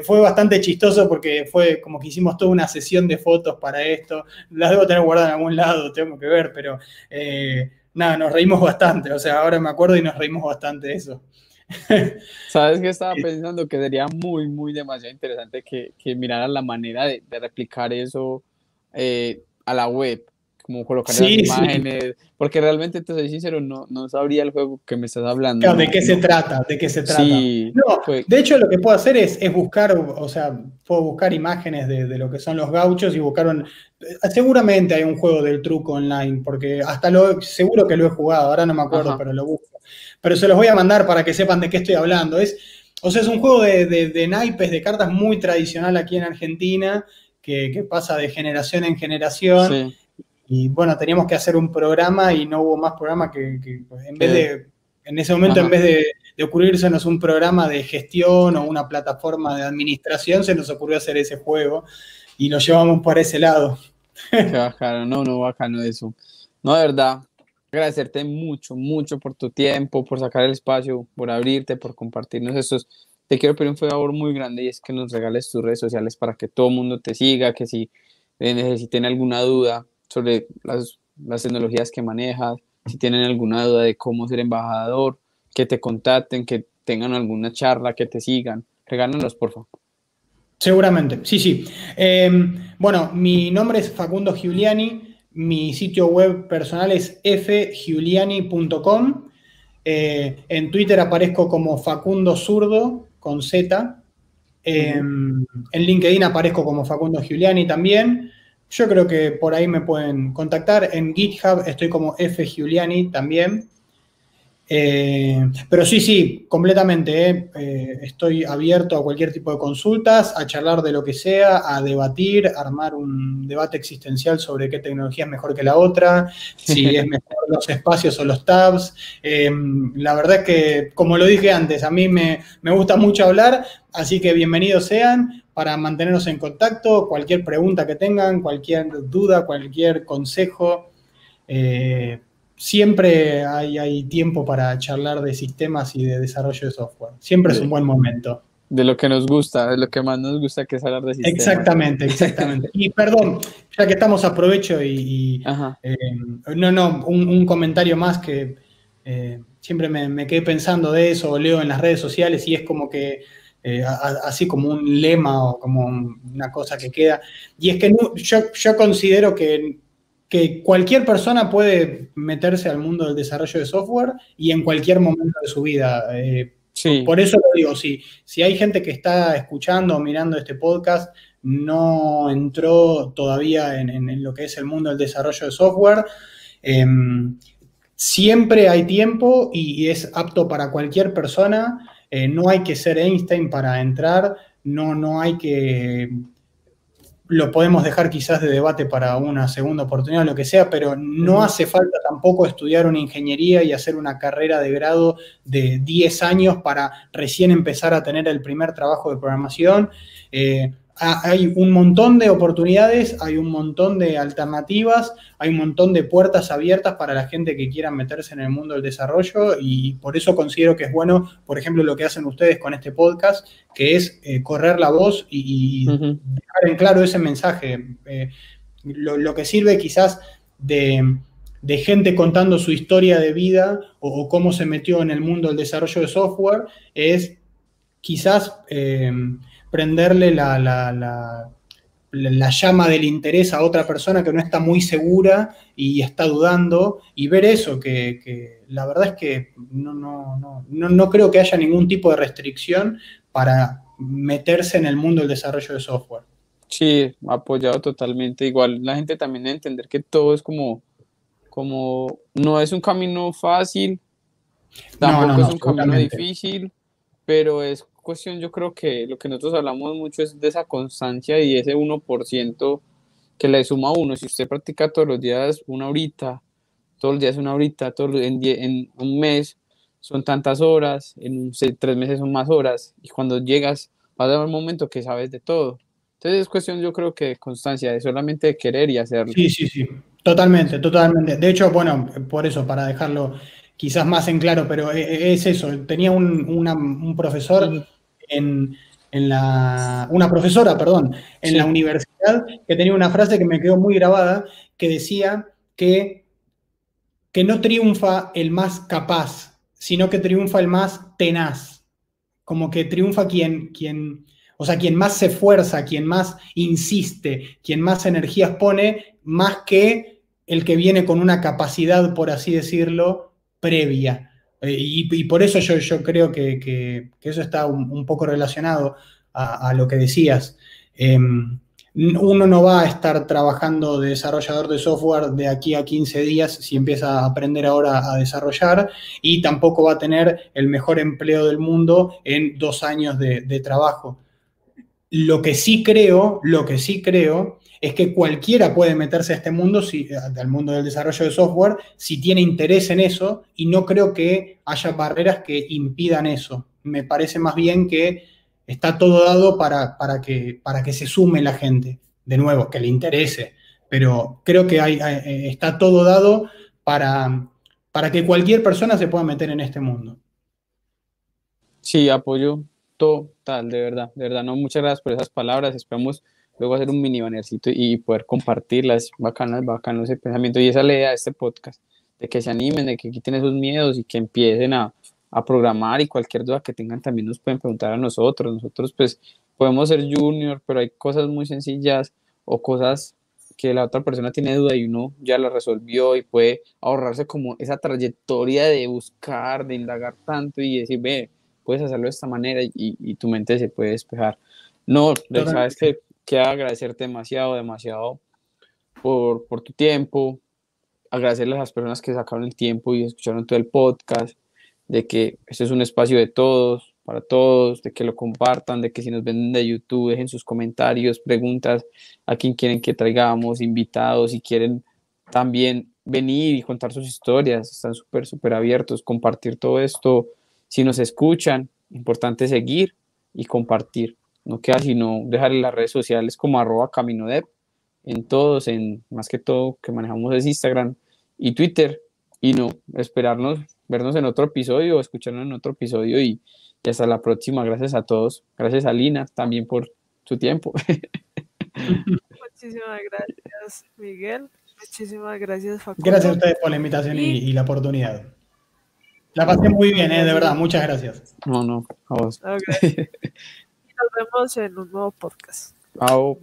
[SPEAKER 3] Fue bastante chistoso porque fue como que hicimos toda una sesión de fotos para esto. Las debo tener guardadas en algún lado, tengo que ver, pero nada, nos reímos bastante. O sea, ahora me acuerdo y nos reímos bastante de eso.
[SPEAKER 2] ¿Sabes qué estaba pensando? Que sería muy, muy demasiado interesante que miraran la manera de replicar eso a la web, como colocar esas
[SPEAKER 3] Sí, sí.
[SPEAKER 2] imágenes, porque realmente, te soy sincero, no sabría el juego que me estás hablando.
[SPEAKER 3] Claro,
[SPEAKER 2] No,
[SPEAKER 3] ¿de qué se trata? ¿De qué se trata?
[SPEAKER 2] sí,
[SPEAKER 3] No,
[SPEAKER 2] pues,
[SPEAKER 3] de hecho lo que puedo hacer es buscar, o sea, puedo buscar imágenes de lo que son los gauchos y buscaron, seguramente hay un juego del truco online, porque seguro que lo he jugado, ahora no me acuerdo,
[SPEAKER 2] ajá,
[SPEAKER 3] pero lo busco. Pero se los voy a mandar para que sepan de qué estoy hablando. O sea, es un juego de naipes, de cartas muy tradicional aquí en Argentina, que pasa de generación en generación.
[SPEAKER 2] sí,
[SPEAKER 3] Y bueno, teníamos que hacer un programa y no hubo más programa pues,
[SPEAKER 2] que,
[SPEAKER 3] en ese momento, en
[SPEAKER 2] ajá,
[SPEAKER 3] vez de ocurrírsenos un programa de gestión o una plataforma de administración, se nos ocurrió hacer ese juego y lo llevamos por ese lado.
[SPEAKER 2] qué bacano, no, bacano eso. No, de verdad, agradecerte mucho, mucho por tu tiempo, por sacar el espacio, por abrirte, por compartirnos estos. Te quiero pedir un favor muy grande y es que nos regales tus redes sociales para que todo el mundo te siga, que si necesiten alguna duda sobre las tecnologías que manejas, si tienen alguna duda de cómo ser embajador, que te contacten, que tengan alguna charla, que te sigan. Regálanos, por favor.
[SPEAKER 3] Seguramente, sí, sí. Bueno, mi nombre es Facundo Giuliani, mi sitio web personal es fgiuliani.com. En Twitter aparezco como Facundo Zurdo, con Z. En LinkedIn aparezco como Facundo Giuliani también. Yo creo que por ahí me pueden contactar. En GitHub estoy como fgiuliani también. Pero sí, completamente. Estoy abierto a cualquier tipo de consultas, a charlar de lo que sea, a debatir, a armar un debate existencial sobre qué tecnología es mejor que la otra, si es mejor los espacios o los tabs. La verdad es que, como lo dije antes, a mí me gusta mucho hablar, así que bienvenidos sean para mantenernos en contacto. Cualquier pregunta que tengan, cualquier duda, cualquier consejo. Siempre hay tiempo para charlar de sistemas y de desarrollo de software. Siempre es un buen momento.
[SPEAKER 2] De lo que nos gusta, de lo que más nos gusta, que es hablar de sistemas.
[SPEAKER 3] Exactamente, exactamente. Y perdón, ya que estamos, aprovecho
[SPEAKER 2] Ajá.
[SPEAKER 3] un comentario más que siempre me quedé pensando de eso, o leo en las redes sociales y es como que así como un lema o como una cosa que queda. Y es que yo considero que cualquier persona puede meterse al mundo del desarrollo de software y en cualquier momento de su vida.
[SPEAKER 2] Sí,
[SPEAKER 3] Por eso lo digo, si hay gente que está escuchando o mirando este podcast, no entró todavía en lo que es el mundo del desarrollo de software, siempre hay tiempo y es apto para cualquier persona. No hay que ser Einstein para entrar, no hay que... Lo podemos dejar quizás de debate para una segunda oportunidad o lo que sea, pero no hace falta tampoco estudiar una ingeniería y hacer una carrera de grado de 10 años para recién empezar a tener el primer trabajo de programación. Hay un montón de oportunidades, hay un montón de alternativas, hay un montón de puertas abiertas para la gente que quiera meterse en el mundo del desarrollo y por eso considero que es bueno, por ejemplo, lo que hacen ustedes con este podcast, que es correr la voz y dejar en claro ese mensaje. Lo que sirve quizás de gente contando su historia de vida o cómo se metió en el mundo del desarrollo de software es quizás prenderle la llama del interés a otra persona que no está muy segura y está dudando, y ver eso, que la verdad es que no creo que haya ningún tipo de restricción para meterse en el mundo del desarrollo de software.
[SPEAKER 2] Sí, apoyado totalmente. Igual la gente también debe entender que todo es como no es un camino fácil, tampoco es un camino
[SPEAKER 3] seguramente.
[SPEAKER 2] difícil, pero es cuestión, yo creo que lo que nosotros hablamos mucho es de esa constancia y ese 1% que le suma a uno. Si usted practica todos los días una horita, todos los días una horita, en un mes son tantas horas, en 3 meses son más horas, y cuando llegas vas a dar un momento que sabes de todo. Entonces es cuestión, yo creo que de constancia, de solamente querer y hacerlo.
[SPEAKER 3] Sí, totalmente, totalmente. De hecho, bueno, por eso, para dejarlo quizás más en claro, pero es eso. Tenía un profesor una profesora, perdón, en la
[SPEAKER 2] Sí,
[SPEAKER 3] universidad que tenía una frase que me quedó muy grabada, que decía que no triunfa el más capaz, sino que triunfa el más tenaz. Como que triunfa o sea, quien más se esfuerza, quien más insiste, quien más energías pone, más que el que viene con una capacidad, por así decirlo, previa. Y por eso yo creo que eso está un poco relacionado a lo que decías. Uno no va a estar trabajando de desarrollador de software de aquí a 15 días si empieza a aprender ahora a desarrollar, y tampoco va a tener el mejor empleo del mundo en 2 años de trabajo. Lo que sí creo es que cualquiera puede meterse a este mundo, al mundo del desarrollo de software, si tiene interés en eso, y no creo que haya barreras que impidan eso. Me parece más bien que está todo dado para que se sume la gente, de nuevo, que le interese, pero creo que está todo dado para que cualquier persona se pueda meter en este mundo.
[SPEAKER 2] sí, apoyo total, de verdad, no, muchas gracias por esas palabras, esperamos luego hacer un mini bannercito y poder compartirlas, bacanas, bacano ese pensamiento y esa idea de este podcast, de que se animen, de que quiten esos miedos y que empiecen a programar, y cualquier duda que tengan también nos pueden preguntar a nosotros pues podemos ser junior, pero hay cosas muy sencillas o cosas que la otra persona tiene duda y uno ya la resolvió y puede ahorrarse como esa trayectoria de buscar, de indagar tanto y decir, ve, puedes hacerlo de esta manera y tu mente se puede despejar. No, sabes
[SPEAKER 3] Totalmente.
[SPEAKER 2] que quiero agradecerte demasiado por tu tiempo, agradecerle a las personas que sacaron el tiempo y escucharon todo el podcast, de que este es un espacio de todos, para todos, de que lo compartan, de que si nos ven de YouTube dejen sus comentarios, preguntas, a quién quieren que traigamos, invitados, si quieren también venir y contar sus historias, están súper abiertos, compartir todo esto, si nos escuchan, importante seguir y compartir, no queda sino dejarle las redes sociales como @caminodev en todos, en más que todo que manejamos es Instagram y Twitter, y no, esperarnos, vernos en otro episodio, escucharnos en otro episodio y hasta la próxima. Gracias a todos, gracias a Lina también por su tiempo.
[SPEAKER 1] Muchísimas gracias, Miguel. Muchísimas gracias,
[SPEAKER 3] Gracias a
[SPEAKER 1] Facundo.
[SPEAKER 3] ustedes por la invitación
[SPEAKER 1] Y
[SPEAKER 3] y la oportunidad. La pasé muy bien, de
[SPEAKER 1] gracias.
[SPEAKER 3] verdad, muchas gracias.
[SPEAKER 2] No, a vos.
[SPEAKER 1] Ok. Nos vemos en un nuevo podcast.
[SPEAKER 2] Chao.